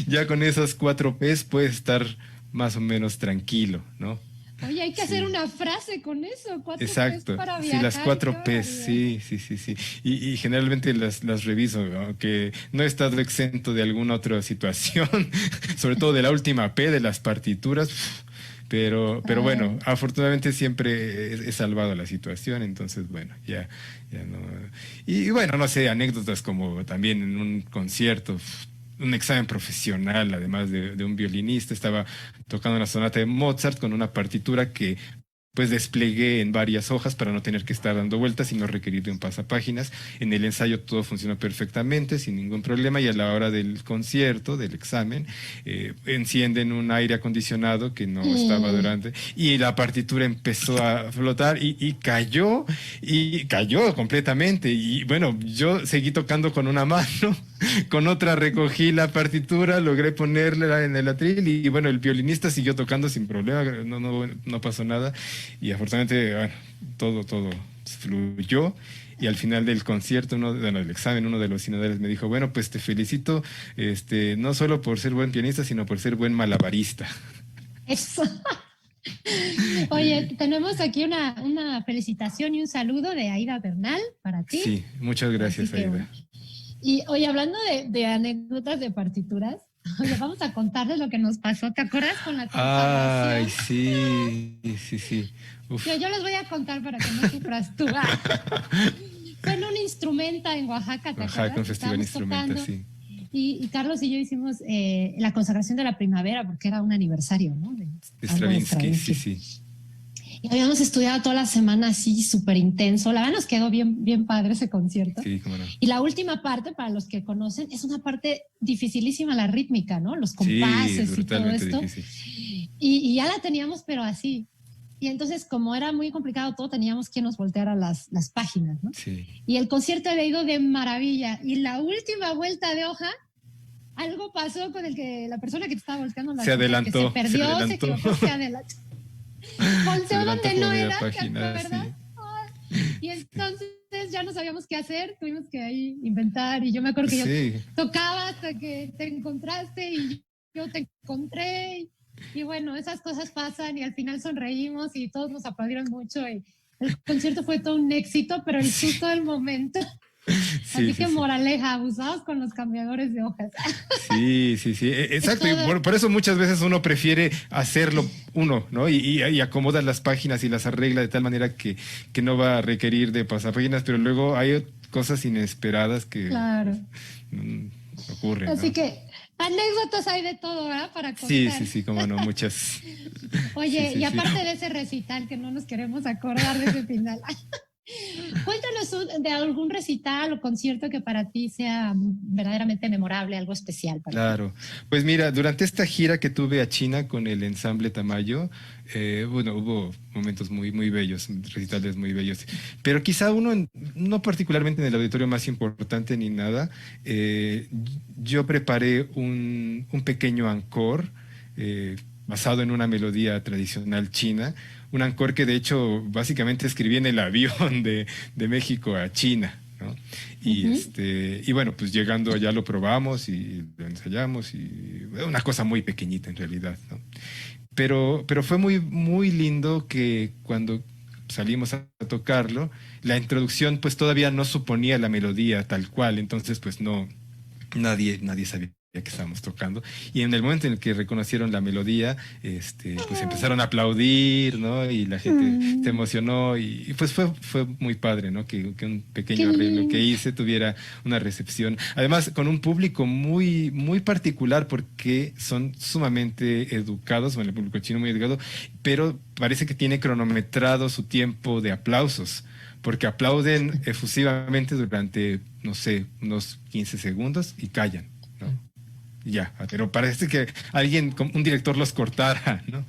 ya con esas 4 Ps puedes estar más o menos tranquilo, ¿no? Oye, hay que hacer Sí, una frase con eso, 4 Ps exacto. para Sí, las viajar, qué 4 Ps, barbaridad. sí. Y generalmente las reviso, aunque no he estado exento de alguna otra situación, sobre todo de la última P de las partituras, pero bueno, Ay, afortunadamente siempre he salvado la situación, entonces bueno, ya no. Y bueno, no sé, anécdotas como también en un concierto, un examen profesional, además de un violinista, estaba tocando una sonata de Mozart con una partitura que pues desplegué en varias hojas para no tener que estar dando vueltas y no requerir de un pasapáginas. En el ensayo todo funcionó perfectamente, sin ningún problema, y a la hora del concierto, del examen, encienden un aire acondicionado que no estaba mm. durante, y la partitura empezó a flotar y cayó completamente. Y bueno, yo seguí tocando con una mano, con otra recogí la partitura, logré ponerla en el atril y bueno, el violinista siguió tocando sin problema, no pasó nada. Y afortunadamente, bueno, todo fluyó. Y al final del concierto, del examen, uno de los sinodales me dijo, bueno, pues te felicito, no solo por ser buen pianista, sino por ser buen malabarista. Eso. Oye, tenemos aquí una felicitación y un saludo de Aida Bernal para ti. Sí, muchas Así gracias, que Aida. bueno. Y oye, hablando de anécdotas de partituras, oye, vamos a contarles lo que nos pasó. ¿Te acuerdas con la Ay, consagración? sí. Yo, Uf. yo les voy a contar para que no sufras tú. Fue en un instrumenta en Oaxaca, ¿te Ajá, acuerdas? con Festival Estábamos Instrumenta, tocando sí. y Carlos y yo hicimos la consagración de la primavera porque era un aniversario, ¿no? De algo de Stravinsky, Stravinsky. sí. Y habíamos estudiado toda la semana así, súper intenso. La verdad nos quedó bien padre ese concierto. Sí, cómo no. Y la última parte, para los que conocen, es una parte dificilísima, la rítmica, ¿no? Los Sí, es compases y todo brutalmente esto. difícil. Y ya la teníamos, pero así. Y entonces, como era muy complicado todo, teníamos que nos volteara las páginas, ¿no? Sí. Y el concierto había ido de maravilla. Y la última vuelta de hoja, algo pasó con la persona que te estaba volteando las Se hojas, que se adelantó, se perdió, se adelantó. equivocó, se adelantó. Se Volteó adelantó donde como no media era, ¿te página, acuerdas? sí. Y entonces ya no sabíamos qué hacer, tuvimos que ahí inventar. Y yo me acuerdo que yo Sí, tocaba hasta que te encontraste y yo te encontré. Y bueno, esas cosas pasan y al final sonreímos y todos nos aplaudieron mucho. Y el concierto fue todo un éxito, pero el sí, susto del momento. sí, Así sí, que sí. abusados con los cambiadores de hojas. Sí, Es exacto. Y todo. por eso muchas veces uno prefiere hacerlo uno, ¿no? Y acomoda las páginas y las arregla de tal manera que no va a requerir de pasapáginas, pero luego hay cosas inesperadas que Claro. pues, ocurren, Así ¿no? que anécdotas hay de todo, ¿verdad? Para contar. Sí, cómo no, muchas. Oye, y Sí. aparte de ese recital que no nos queremos acordar de ese final, Cuéntanos de algún recital o concierto que para ti sea verdaderamente memorable, algo especial para ti. Claro, pues mira, durante esta gira que tuve a China con el ensamble Tamayo, bueno, hubo momentos muy, muy bellos, recitales muy bellos, pero quizá uno, no particularmente en el auditorio más importante ni nada, yo preparé un pequeño encore basado en una melodía tradicional china, un encore que de hecho básicamente escribí en el avión de México a China, ¿no? Ujú. Y bueno, pues llegando allá lo probamos y lo ensayamos y una cosa muy pequeñita en realidad, ¿no? Pero fue muy, muy lindo que cuando salimos a tocarlo, la introducción pues todavía no suponía la melodía tal cual, entonces pues no, nadie sabía que estábamos tocando. Y en el momento en el que reconocieron la melodía, pues empezaron a aplaudir, ¿no? Y la gente se Mm, emocionó y, pues fue muy padre, ¿no? Que un qué pequeño arreglo que lindo. hice tuviera una recepción. Además, con un público muy, muy particular porque son sumamente educados, bueno, el público chino muy educado, pero parece que tiene cronometrado su tiempo de aplausos porque aplauden efusivamente durante, no sé, unos 15 segundos y callan, ¿no? Y ya, pero parece que alguien, un director los cortara, ¿no?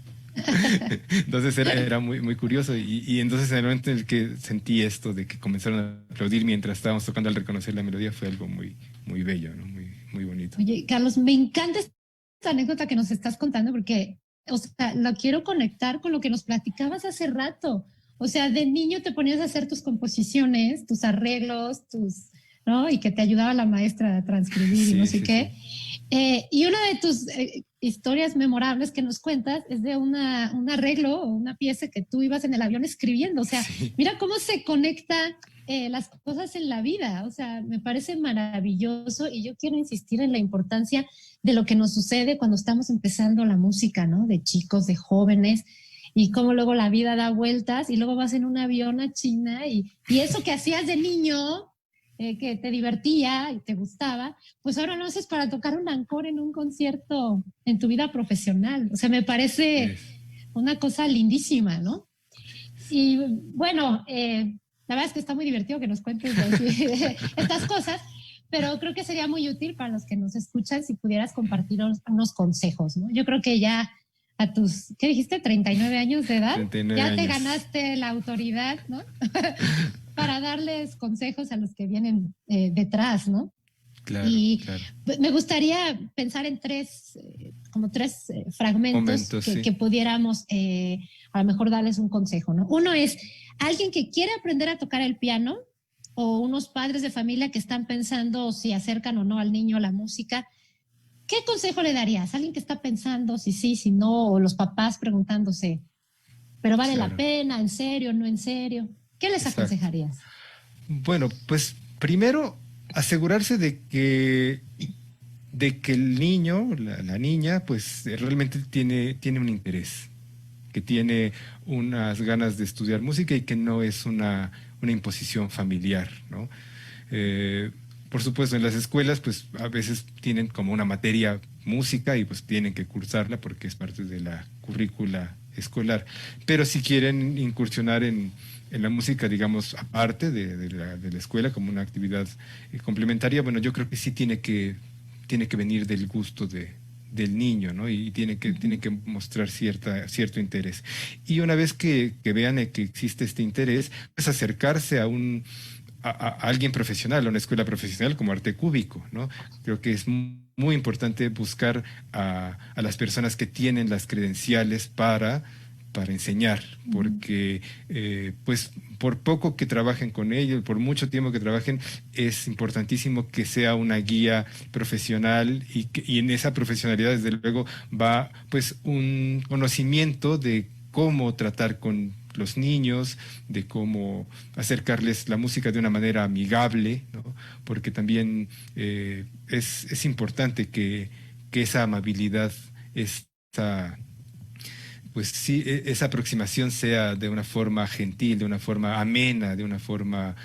Entonces era muy, muy curioso y entonces en el momento en el que sentí esto de que comenzaron a aplaudir mientras estábamos tocando al reconocer la melodía fue algo muy, muy bello, ¿no? Muy, muy bonito. Oye, Carlos, me encanta esta anécdota que nos estás contando porque, o sea, la quiero conectar con lo que nos platicabas hace rato. O sea, de niño te ponías a hacer tus composiciones, tus arreglos, ¿no? Y que te ayudaba la maestra a transcribir y no Sí, sé sí, sí. qué. Y una de tus historias memorables que nos cuentas es de un arreglo o una pieza que tú ibas en el avión escribiendo. O sea, Sí, mira cómo se conecta las cosas en la vida. O sea, me parece maravilloso y yo quiero insistir en la importancia de lo que nos sucede cuando estamos empezando la música, ¿no? De chicos, de jóvenes. Y cómo luego la vida da vueltas y luego vas en un avión a China y eso que hacías de niño, que te divertía y te gustaba, pues ahora lo haces para tocar un encore en un concierto en tu vida profesional. O sea, me parece es. una cosa lindísima, ¿no? Y bueno, la verdad es que está muy divertido que nos cuentes estas cosas, pero creo que sería muy útil para los que nos escuchan si pudieras compartir unos consejos, ¿no? Yo creo que ya a tus, ¿qué dijiste? 39 años de edad, 39 ya te años. ganaste la autoridad, ¿no? Para darles consejos a los que vienen detrás, ¿no? Claro, Y claro. me gustaría pensar en como tres fragmentos Momentos, sí. que pudiéramos a lo mejor darles un consejo, ¿no? Uno es alguien que quiere aprender a tocar el piano o unos padres de familia que están pensando si acercan o no al niño a la música. ¿Qué consejo le darías? Alguien que está pensando si sí, si no, o los papás preguntándose, ¿pero vale la Claro, pena? ¿En serio? ¿No en serio? ¿Qué les exacto. aconsejarías? Bueno, pues primero asegurarse de que el niño, la niña, pues realmente tiene un interés, que tiene unas ganas de estudiar música y que no es una imposición familiar, ¿no? Eh, por supuesto, en las escuelas, pues a veces tienen como una materia música y pues tienen que cursarla porque es parte de la currícula escolar. Pero si quieren incursionar en la música, digamos, aparte de la escuela, como una actividad complementaria, bueno, yo creo que sí tiene que venir del gusto del niño, ¿no? Y Uh tiene -huh. que mostrar cierto interés. Y una vez que vean que existe este interés, pues acercarse a alguien profesional, a una escuela profesional como Arte Cúbico, ¿no? Creo que es muy importante buscar a las personas que tienen las credenciales para enseñar, Uh -huh. porque pues por poco que trabajen con ellos, por mucho tiempo que trabajen, es importantísimo que sea una guía profesional y en esa profesionalidad desde luego va pues un conocimiento de cómo tratar con los niños, de cómo acercarles la música de una manera amigable, ¿no? Porque también es importante que esa amabilidad, esa pues sí, esa aproximación sea de una forma gentil, de una forma amena, de una forma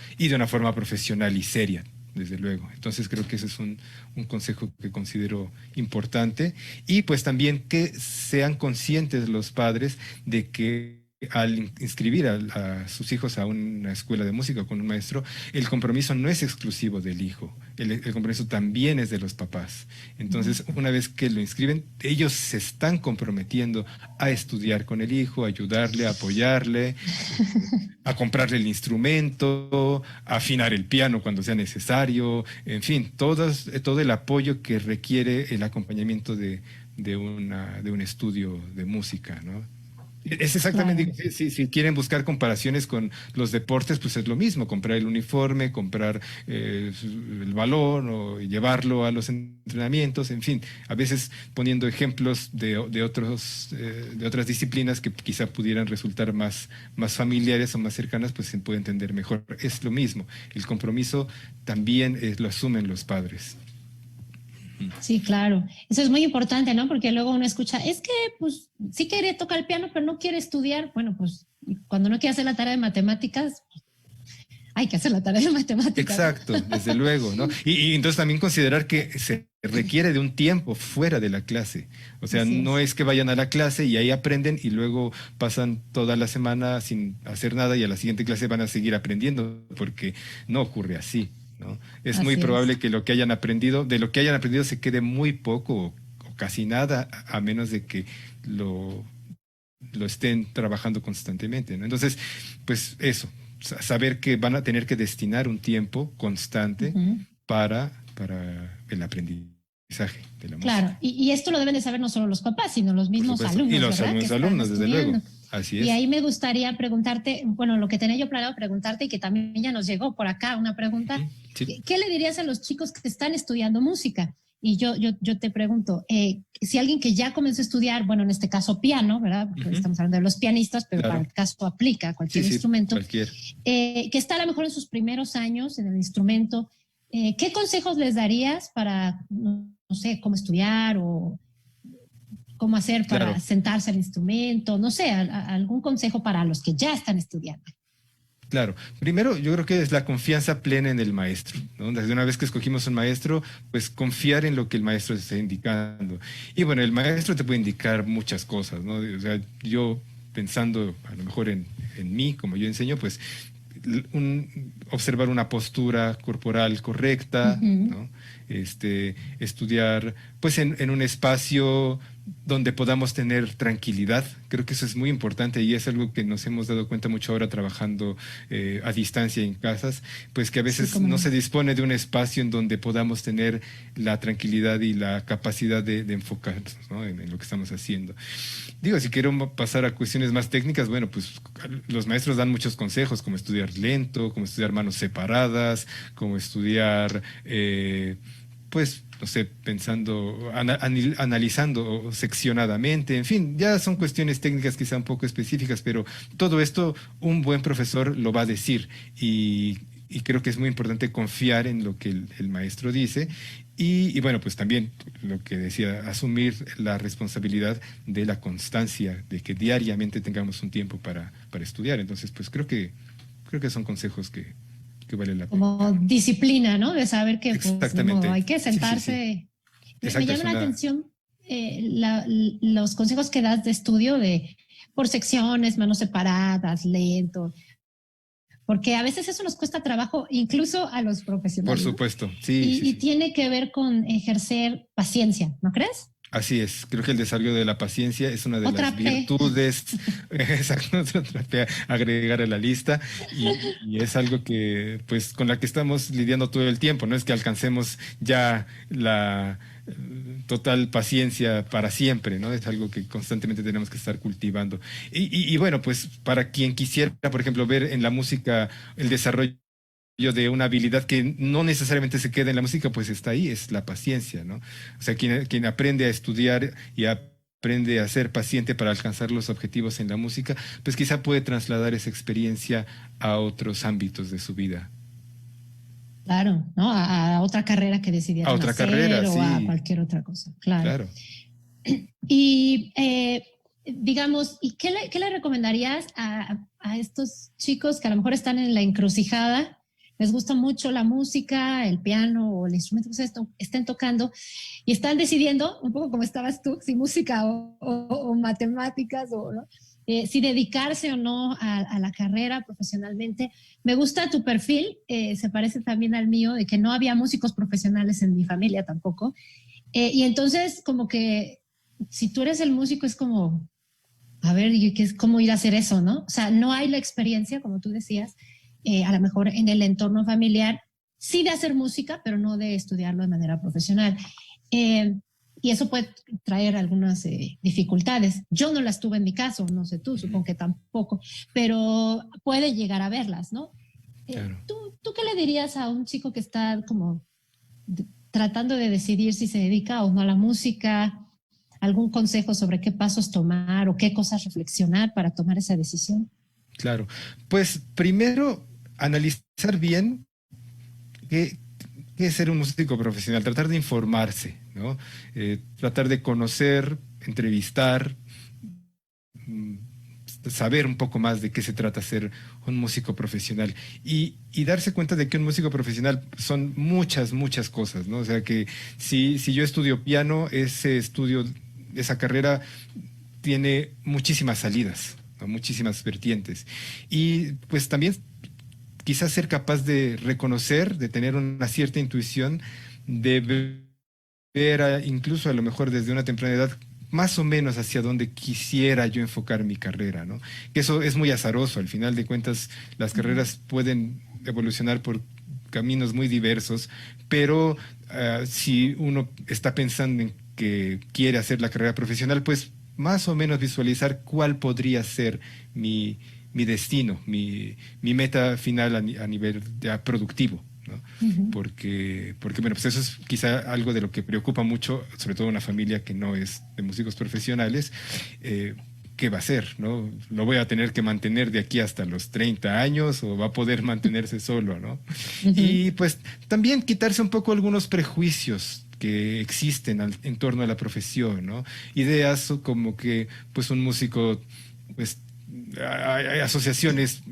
profesional y seria, desde luego. Entonces creo que ese es un consejo que considero importante. Y pues también que sean conscientes los padres de que al inscribir a sus hijos a una escuela de música con un maestro, el compromiso no es exclusivo del hijo, el compromiso también es de los papás. Entonces, una vez que lo inscriben, ellos se están comprometiendo a estudiar con el hijo, a ayudarle, a apoyarle, a comprarle el instrumento, a afinar el piano cuando sea necesario, en fin, todo el apoyo que requiere el acompañamiento de un estudio de música, ¿no? Es exactamente, Claro. si quieren buscar comparaciones con los deportes, pues es lo mismo, comprar el uniforme, comprar el balón o llevarlo a los entrenamientos, en fin, a veces poniendo ejemplos de otras disciplinas que quizá pudieran resultar más familiares o más cercanas, pues se puede entender mejor. Es lo mismo, el compromiso también lo asumen los padres. Sí, claro. Eso es muy importante, ¿no? Porque luego uno escucha, es que, pues, sí quiere tocar el piano, pero no quiere estudiar. Bueno, pues, cuando no quiere hacer la tarea de matemáticas, hay que hacer la tarea de matemáticas, ¿no? Exacto, desde luego, ¿no? Y entonces también considerar que se requiere de un tiempo fuera de la clase. O sea, Así no es, es que vayan a la clase y ahí aprenden y luego pasan toda la semana sin hacer nada y a la siguiente clase van a seguir aprendiendo, porque no ocurre así, ¿no? Es muy así es. probable que lo que hayan aprendido, de lo que hayan aprendido se quede muy poco o casi nada, a menos de que lo, lo estén trabajando constantemente, ¿no? Entonces, pues eso, saber que van a tener que destinar un tiempo constante Ujú. para el aprendizaje de la Claro, música, y esto lo deben de saber no solo los papás, sino los por mismos supuesto. Y alumnos, los ¿verdad? Que algunos están alumnos, desde luego. estudiando. Así Y es. ahí me gustaría preguntarte, bueno, lo que tenía yo planeado preguntarte y que también ya nos llegó por acá una pregunta, Ujú. Sí. ¿qué le dirías a los chicos que están estudiando música? Y yo te pregunto, si alguien que ya comenzó a estudiar, bueno, en este caso piano, ¿verdad? Porque Ujú. estamos hablando de los pianistas, pero para Claro. el caso aplica a Sí, cualquier sí, instrumento, cualquier. que está a lo mejor en sus primeros años en el instrumento, ¿qué consejos les darías para, no sé, cómo estudiar o cómo hacer para Claro. sentarse al instrumento? No sé, algún consejo para los que ya están estudiando. Claro, primero yo creo que es la confianza plena en el maestro, ¿no? Desde una vez que escogimos un maestro, pues confiar en lo que el maestro está indicando. Y bueno, el maestro te puede indicar muchas cosas, ¿no? O sea, yo pensando a lo mejor en mí, como yo enseño, pues observar una postura corporal Uh correcta, -huh. ¿no? Estudiar pues en un espacio donde podamos tener tranquilidad. Creo que eso es muy importante y es algo que nos hemos dado cuenta mucho ahora trabajando a distancia en casas, pues que a Sí, veces cómo no no. se dispone de un espacio en donde podamos tener la tranquilidad y la capacidad de enfocarnos, ¿no? En lo que estamos haciendo. Digo, si quiero pasar a cuestiones más técnicas, bueno, pues los maestros dan muchos consejos, como estudiar lento, como estudiar manos separadas, como estudiar, pues, no sé, pensando, analizando seccionadamente, en fin, ya son cuestiones técnicas quizá un poco específicas, pero todo esto un buen profesor lo va a decir y creo que es muy importante confiar en lo que el maestro dice y bueno, pues también lo que decía, asumir la responsabilidad de la constancia, de que diariamente tengamos un tiempo para estudiar. Entonces, pues creo que son consejos que vale la pena. Como disciplina, ¿no? De saber que, pues, ni modo, Exactamente. hay que Sí, sí, sí. sentarse. Me Exacto, es llama la una... atención los consejos que das de estudio de por secciones, manos separadas, lento, porque a veces eso nos cuesta trabajo, incluso a los Por profesionales, ¿no? supuesto, sí, sí, Y sí. tiene que ver con ejercer paciencia, ¿no crees? Así es, creo que el desarrollo de la paciencia es una de las Otra P. virtudes, exacto, otra P a agregar a la lista y es algo que, pues, con la que estamos lidiando todo el tiempo, no es que alcancemos ya la total paciencia para siempre, ¿no? Es algo que constantemente tenemos que estar cultivando. Y bueno, pues, para quien quisiera, por ejemplo, ver en la música el desarrollo de una habilidad que no necesariamente se queda en la música, pues está ahí, es la paciencia, ¿no? O sea, quien aprende a estudiar y aprende a ser paciente para alcanzar los objetivos en la música, pues quizá puede trasladar esa experiencia a otros ámbitos de su vida. Claro, ¿no? A otra carrera que A decidieran otra carrera, hacer o a sí, cualquier otra cosa, claro. claro. Y digamos, ¿y qué le recomendarías a estos chicos que a lo mejor están en la encrucijada? Les gusta mucho la música, el piano o el instrumento que estén tocando y están decidiendo, un poco como estabas tú, si música o matemáticas o, ¿no? si dedicarse o no a la carrera profesionalmente. Me gusta tu perfil, se parece también al mío, de que no había músicos profesionales en mi familia tampoco. Y entonces, como que si tú eres el músico, es como, a ver, ¿cómo ir a hacer eso, no? O sea, no hay la experiencia, como tú decías, a lo mejor en el entorno familiar, sí de hacer música, pero no de estudiarlo de manera profesional. Y eso puede traer algunas dificultades. Yo no las tuve en mi caso, no sé tú, supongo que tampoco, pero puede llegar a verlas, ¿no? Claro. ¿Tú qué le dirías a un chico que está como tratando de decidir si se dedica o no a la música? ¿Algún consejo sobre qué pasos tomar o qué cosas reflexionar para tomar esa decisión? Claro. Pues primero, analizar bien qué, qué es ser un músico profesional, tratar de informarse, ¿no? Tratar de conocer, entrevistar, mm, saber un poco más de qué se trata ser un músico profesional y darse cuenta de que un músico profesional son muchas, muchas cosas, ¿no? O sea que si yo estudio piano, ese estudio, esa carrera tiene muchísimas salidas, ¿no? Muchísimas vertientes. Y pues también quizás ser capaz de reconocer, de tener una cierta intuición, de ver incluso a lo mejor desde una temprana edad más o menos hacia dónde quisiera yo enfocar mi carrera, ¿no? Que eso es muy azaroso, al final de cuentas las carreras pueden evolucionar por caminos muy diversos, pero si uno está pensando en que quiere hacer la carrera profesional, pues más o menos visualizar cuál podría ser mi destino, mi meta final a nivel ya productivo, ¿no? Uh -huh. Porque, bueno, pues eso es quizá algo de lo que preocupa mucho, sobre todo una familia que no es de músicos profesionales. ¿Qué va a hacer, no? ¿Lo voy a tener que mantener de aquí hasta los 30 años o va a poder mantenerse solo, no? Uh -huh. Y pues también quitarse un poco algunos prejuicios que existen en torno a la profesión, ¿no? Ideas como que pues un músico, pues hay asociaciones,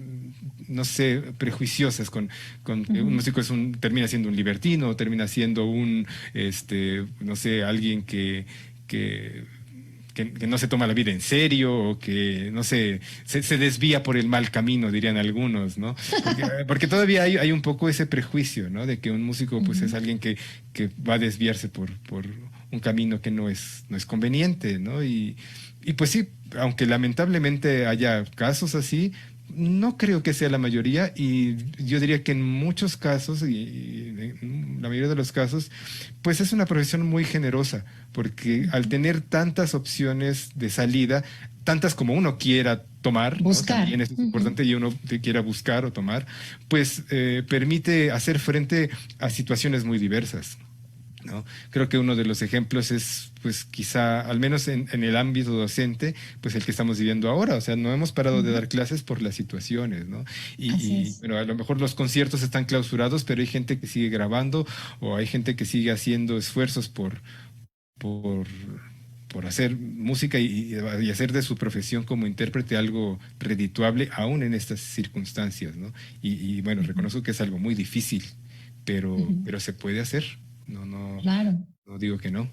no sé, prejuiciosas con Uh que un -huh. músico termina siendo un libertino, termina siendo no sé, alguien que que no se toma la vida en serio o que, no sé, se desvía por el mal camino, dirían algunos, ¿no? Porque todavía hay un poco ese prejuicio, ¿no? De que un músico Uh pues es -huh. alguien que va a desviarse por un camino que no es conveniente, ¿no? Y pues sí, aunque lamentablemente haya casos así, no creo que sea la mayoría y yo diría que en muchos casos, y en la mayoría de los casos, pues es una profesión muy generosa, porque al tener tantas opciones de salida, tantas como uno quiera tomar, ¿no? Buscar. También eso es Uh -huh. importante y uno que quiera buscar o tomar, pues permite hacer frente a situaciones muy diversas. ¿No? Creo que uno de los ejemplos es, pues quizá, al menos en el ámbito docente, pues el que estamos viviendo ahora. O sea, no hemos Uh parado de -huh. dar clases por las situaciones, ¿no? Así es. Bueno, a lo mejor los conciertos están clausurados, pero hay gente que sigue grabando o hay gente que sigue haciendo esfuerzos por, por hacer música y hacer de su profesión como intérprete algo redituable, aún en estas circunstancias, ¿no? Bueno, Uh -huh. reconozco que es algo muy difícil, Uh -huh. pero se puede hacer. No, no, Claro. no digo que no.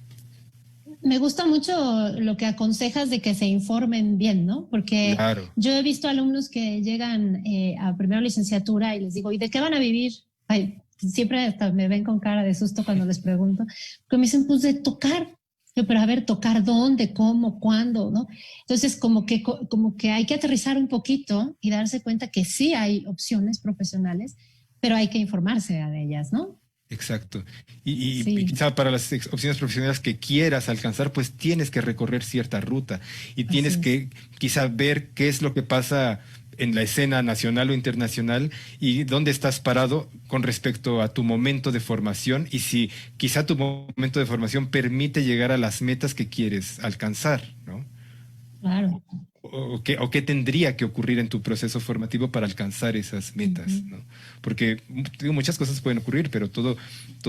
Me gusta mucho lo que aconsejas de que se informen bien, ¿no? Porque Claro. yo he visto alumnos que llegan a primero licenciatura y les digo, ¿y de qué van a vivir? Ay, siempre hasta me ven con cara de susto cuando les pregunto, que me dicen, pues de tocar. Yo, pero a ver, tocar dónde, cómo, cuándo, ¿no? Entonces, como que hay que aterrizar un poquito y darse cuenta que sí hay opciones profesionales, pero hay que informarse de ellas, ¿no? Exacto. Y Sí, quizá para las opciones profesionales que quieras alcanzar, pues tienes que recorrer cierta ruta y tienes así es. que quizá ver qué es lo que pasa en la escena nacional o internacional y dónde estás parado con respecto a tu momento de formación y si quizá tu momento de formación permite llegar a las metas que quieres alcanzar, ¿no? Claro. O qué tendría que ocurrir en tu proceso formativo para alcanzar esas Uh metas, -huh. ¿no? Porque digo, muchas cosas pueden ocurrir, pero todo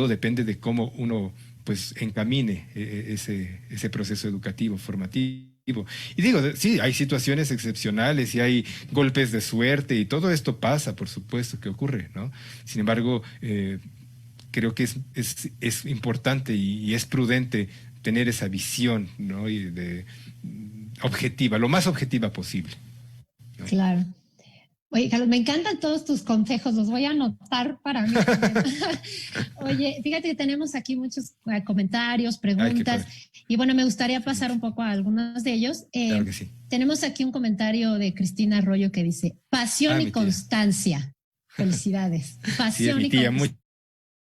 depende de cómo uno pues encamine ese proceso educativo, formativo. Y digo, sí, hay situaciones excepcionales y hay golpes de suerte y todo esto pasa, por supuesto, que ocurre, ¿no? Sin embargo, creo que es importante y es prudente tener esa visión, ¿no? Y de objetiva, lo más objetiva posible, ¿no? Claro. Oye, Carlos, me encantan todos tus consejos, los voy a anotar para mí también. Oye, fíjate que tenemos aquí muchos comentarios, Ay, qué preguntas, padre. y bueno, me gustaría pasar Excelente. un poco a algunos de ellos. Claro que sí. Tenemos aquí un comentario de Cristina Arroyo que dice, pasión y Mi tía. constancia. Felicidades. Sí, es Pasión mi y tía. constancia.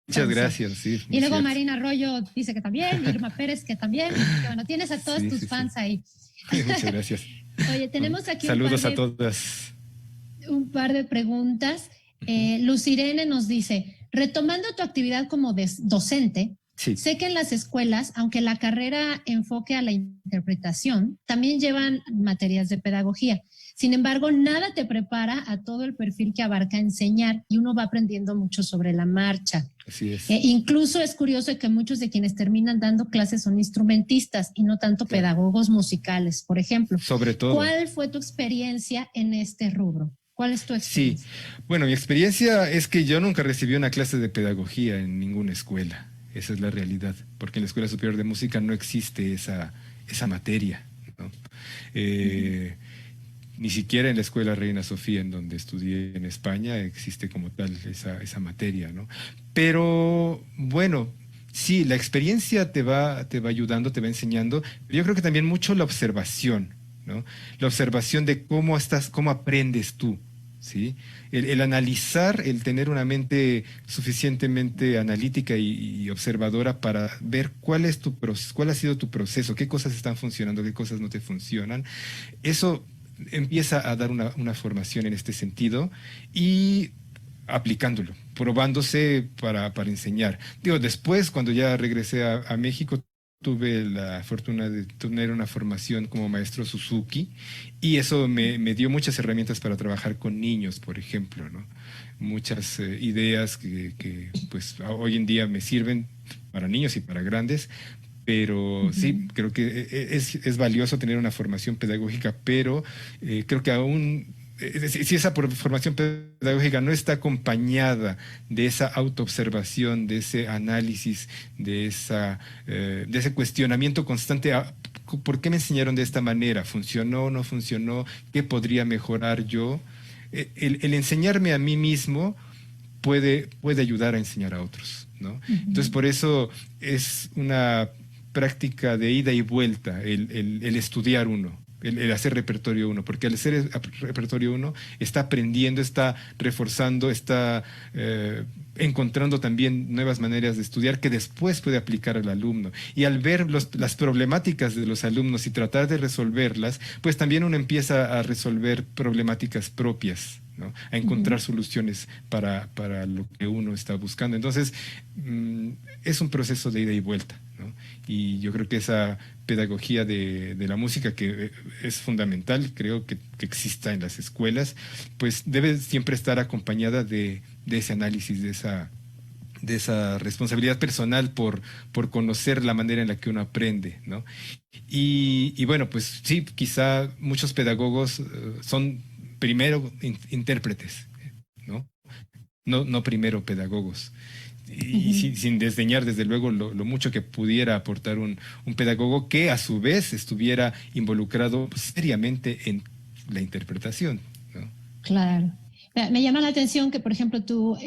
Muchas gracias, sí, Y muy luego cierto. Marina Arroyo dice que también, Irma Pérez que también. Que bueno, tienes a todos Sí, tus sí, sí. fans ahí. Muchas gracias. Oye, tenemos aquí Saludos a todas. un par de preguntas. Lucirene nos dice, retomando tu actividad como docente, Sí, sé que en las escuelas, aunque la carrera enfoque a la interpretación, también llevan materias de pedagogía. Sin embargo, nada te prepara a todo el perfil que abarca enseñar y uno va aprendiendo mucho sobre la marcha. así es. Incluso es curioso que muchos de quienes terminan dando clases son instrumentistas y no tanto Claro. pedagogos musicales, por ejemplo. Sobre todo. ¿Cuál fue tu experiencia en este rubro? ¿Cuál es tu experiencia? Sí, bueno, mi experiencia es que yo nunca recibí una clase de pedagogía en ninguna escuela. Esa es la realidad, porque en la Escuela Superior de Música no existe esa materia, ¿no? Ni siquiera en la Escuela Reina Sofía, en donde estudié en España, existe como tal esa materia, ¿no? Pero bueno, sí, la experiencia te va ayudando, te va enseñando, pero yo creo que también mucho la observación, ¿no? La observación de cómo estás, cómo aprendes tú, ¿sí? El analizar, el tener una mente suficientemente analítica y observadora para ver cuál ha sido tu proceso, qué cosas están funcionando, qué cosas no te funcionan. Eso empieza a dar una formación en este sentido y aplicándolo, probándose para enseñar. Digo, después, cuando ya regresé a México, tuve la fortuna de tener una formación como maestro Suzuki y eso me dio muchas herramientas para trabajar con niños, por ejemplo, ¿no? Muchas ideas que pues hoy en día me sirven para niños y para grandes, pero sí, creo que es valioso tener una formación pedagógica, pero creo que aún, si esa formación pedagógica no está acompañada de esa autoobservación, de ese análisis, de ese cuestionamiento constante, ¿por qué me enseñaron de esta manera? ¿Funcionó, no funcionó? ¿Qué podría mejorar yo? El enseñarme a mí mismo puede ayudar a enseñar a otros, ¿no? Entonces, por eso es una práctica de ida y vuelta el estudiar uno, el hacer repertorio uno, porque al hacer repertorio uno está aprendiendo, está reforzando, está encontrando también nuevas maneras de estudiar que después puede aplicar al alumno. Y al ver las problemáticas de los alumnos y tratar de resolverlas, pues también uno empieza a resolver problemáticas propias, ¿no? A encontrar soluciones para lo que uno está buscando. Entonces, es un proceso de ida y vuelta, ¿no? Y yo creo que esa pedagogía de la música, que es fundamental, creo que exista en las escuelas, pues debe siempre estar acompañada de ese análisis, de esa responsabilidad personal por conocer la manera en la que uno aprende, ¿no? Y bueno, pues sí, quizá muchos pedagogos son primero intérpretes, ¿no? No primero pedagogos. Y sin desdeñar, desde luego, lo mucho que pudiera aportar un pedagogo que a su vez estuviera involucrado seriamente en la interpretación, ¿no? Claro. Me llama la atención que, por ejemplo, tú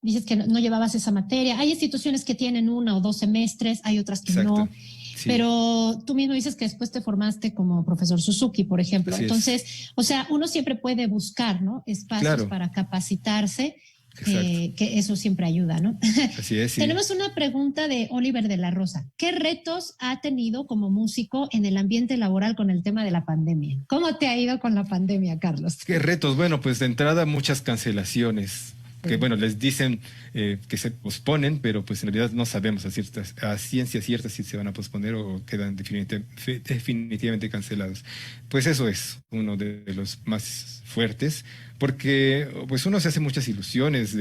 dices que no llevabas esa materia. Hay instituciones que tienen 1 o 2 semestres, hay otras que Exacto, no. sí, Pero tú mismo dices que después te formaste como profesor Suzuki, por ejemplo. así es. Entonces, o sea, uno siempre puede buscar, ¿no? Espacios Claro, para capacitarse, exacto, que eso siempre ayuda, ¿no? así es, sí. Tenemos una pregunta de Oliver de la Rosa. ¿Qué retos ha tenido como músico en el ambiente laboral con el tema de la pandemia? ¿Cómo te ha ido con la pandemia, Carlos? ¿Qué retos? Bueno, pues de entrada muchas cancelaciones que bueno, les dicen que se posponen, pero pues en realidad no sabemos a ciencia cierta si se van a posponer o quedan definitivamente cancelados. Pues eso es uno de los más fuertes, porque pues uno se hace muchas ilusiones,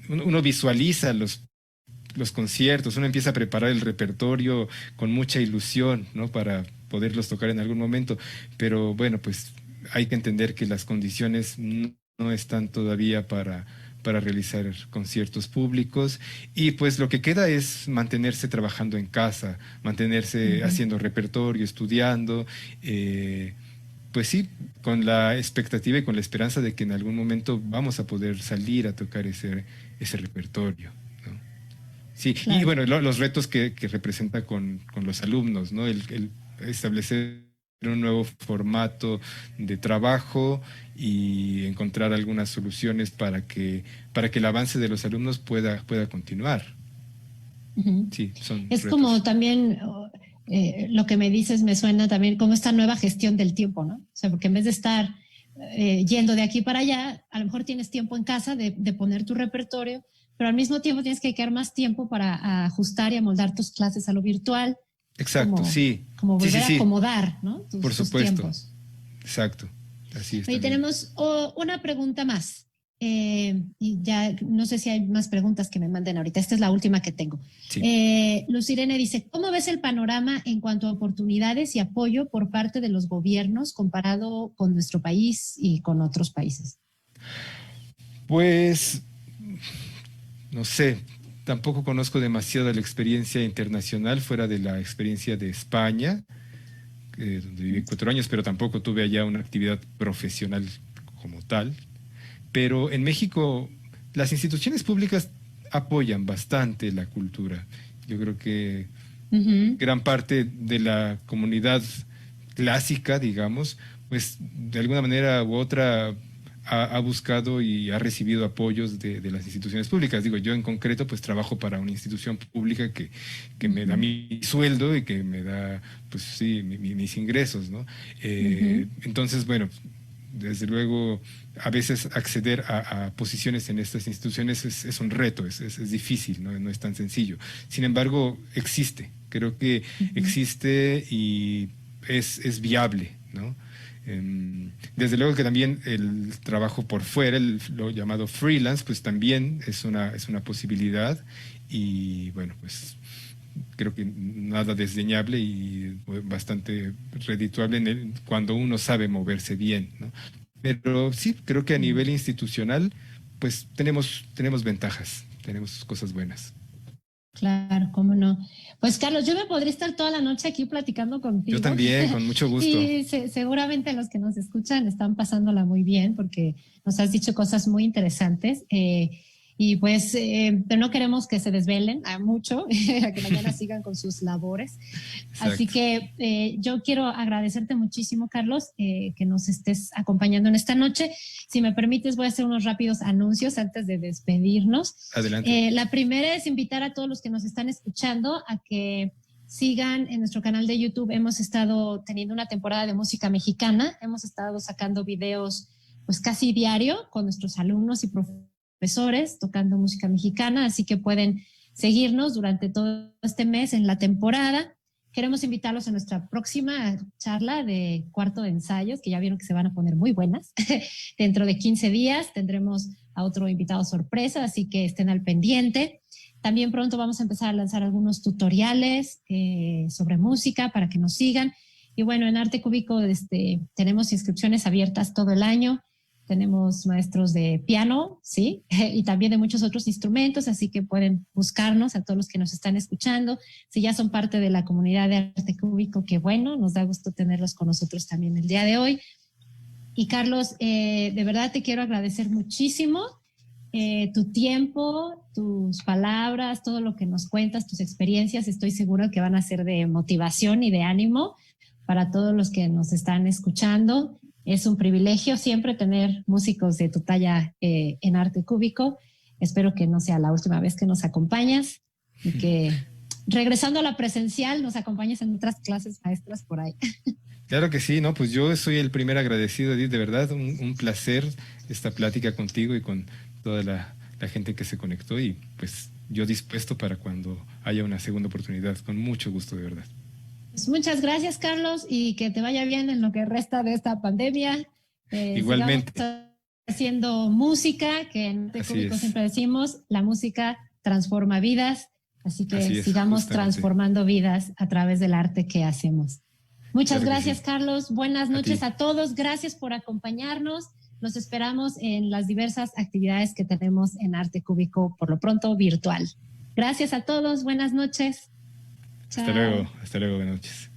uno visualiza los conciertos, uno empieza a preparar el repertorio con mucha ilusión, ¿no? Para poderlos tocar en algún momento, pero bueno, pues hay que entender que las condiciones no están todavía para realizar conciertos públicos, y pues lo que queda es mantenerse trabajando en casa, mantenerse haciendo repertorio, estudiando, pues sí, con la expectativa y con la esperanza de que en algún momento vamos a poder salir a tocar ese repertorio, ¿no? Sí, y Claro. bueno, los retos que representa con los alumnos, ¿no? El establecer un nuevo formato de trabajo y encontrar algunas soluciones para que el avance de los alumnos pueda continuar. Ujú. Sí, son Es como retos. también lo que me dices me suena también como esta nueva gestión del tiempo, ¿no? O sea, porque en vez de estar yendo de aquí para allá, a lo mejor tienes tiempo en casa de poner tu repertorio, pero al mismo tiempo tienes que quedar más tiempo para ajustar y amoldar tus clases a lo virtual. Es Exacto, sí, como sí, sí, volver a sí, acomodar, ¿no? por Tus supuesto, tiempos. exacto, así es Oye, también. tenemos una pregunta más. Y ya no sé si hay más preguntas que me manden ahorita. Esta es la última que tengo. Sí. Luz Irene dice, ¿cómo ves el panorama en cuanto a oportunidades y apoyo por parte de los gobiernos comparado con nuestro país y con otros países? Pues, no sé, tampoco conozco demasiado la experiencia internacional fuera de la experiencia de España, donde viví 4 años, pero tampoco tuve allá una actividad profesional como tal. Pero en México las instituciones públicas apoyan bastante la cultura. Yo creo que Uh -huh. gran parte de la comunidad clásica, digamos, pues de alguna manera u otra ha buscado y ha recibido apoyos de las instituciones públicas. Digo, yo en concreto pues trabajo para una institución pública que me da mi sueldo y que me da, pues sí, mis ingresos, ¿no? Entonces, bueno, desde luego, a veces acceder a posiciones en estas instituciones es un reto, es difícil, ¿no? No es tan sencillo. Sin embargo, existe, creo que existe y es viable, ¿no? Desde luego que también el trabajo por fuera, lo llamado freelance, pues también es una posibilidad y bueno, pues creo que nada desdeñable y bastante redituable cuando uno sabe moverse bien, ¿no? Pero sí, creo que a nivel institucional, pues tenemos ventajas, tenemos cosas buenas. Claro, cómo no. Pues Carlos, yo me podría estar toda la noche aquí platicando Yo contigo también, con mucho gusto. y seguramente los que nos escuchan están pasándola muy bien porque nos has dicho cosas muy interesantes. Y pues, pero no queremos que se desvelen a mucho, a que mañana sigan con sus labores. Así Exacto. que yo quiero agradecerte muchísimo, Carlos, que nos estés acompañando en esta noche. Si me permites, voy a hacer unos rápidos anuncios antes de despedirnos. Adelante. La primera es invitar a todos los que nos están escuchando a que sigan en nuestro canal de YouTube. Hemos estado teniendo una temporada de música mexicana. Hemos estado sacando videos pues casi diario con nuestros alumnos y profesores tocando música mexicana, así que pueden seguirnos durante todo este mes en la temporada. Queremos invitarlos a nuestra próxima charla de cuarto de ensayos, que ya vieron que se van a poner muy buenas. Dentro de 15 días tendremos a otro invitado sorpresa, así que estén al pendiente. También pronto vamos a empezar a lanzar algunos tutoriales sobre música para que nos sigan. Y bueno, en Arte Cúbico tenemos inscripciones abiertas todo el año. Tenemos maestros de piano, ¿sí? Y también de muchos otros instrumentos, así que pueden buscarnos a todos los que nos están escuchando. Si ya son parte de la comunidad de Arte Cúbico, qué bueno, nos da gusto tenerlos con nosotros también el día de hoy. Y Carlos, de verdad te quiero agradecer muchísimo tu tiempo, tus palabras, todo lo que nos cuentas, tus experiencias. Estoy seguro que van a ser de motivación y de ánimo para todos los que nos están escuchando. Es un privilegio siempre tener músicos de tu talla en Arte Cúbico. Espero que no sea la última vez que nos acompañas y que regresando a la presencial nos acompañes en otras clases maestras por ahí. Claro que sí, ¿no? Pues yo soy el primer agradecido, Edith, de verdad, un placer esta plática contigo y con toda la gente que se conectó y pues yo dispuesto para cuando haya una segunda oportunidad, con mucho gusto, de verdad. Pues muchas gracias, Carlos, y que te vaya bien en lo que resta de esta pandemia. Sigamos Igualmente, haciendo música, que en Arte así Cúbico es, siempre decimos, la música transforma vidas, así que así es, sigamos justamente. transformando vidas a través del arte que hacemos. Muchas Claro que gracias, sí. Carlos. Buenas A noches ti. a todos. Gracias por acompañarnos. Los esperamos en las diversas actividades que tenemos en Arte Cúbico, por lo pronto virtual. Gracias a todos, buenas noches. Hasta luego, buenas noches.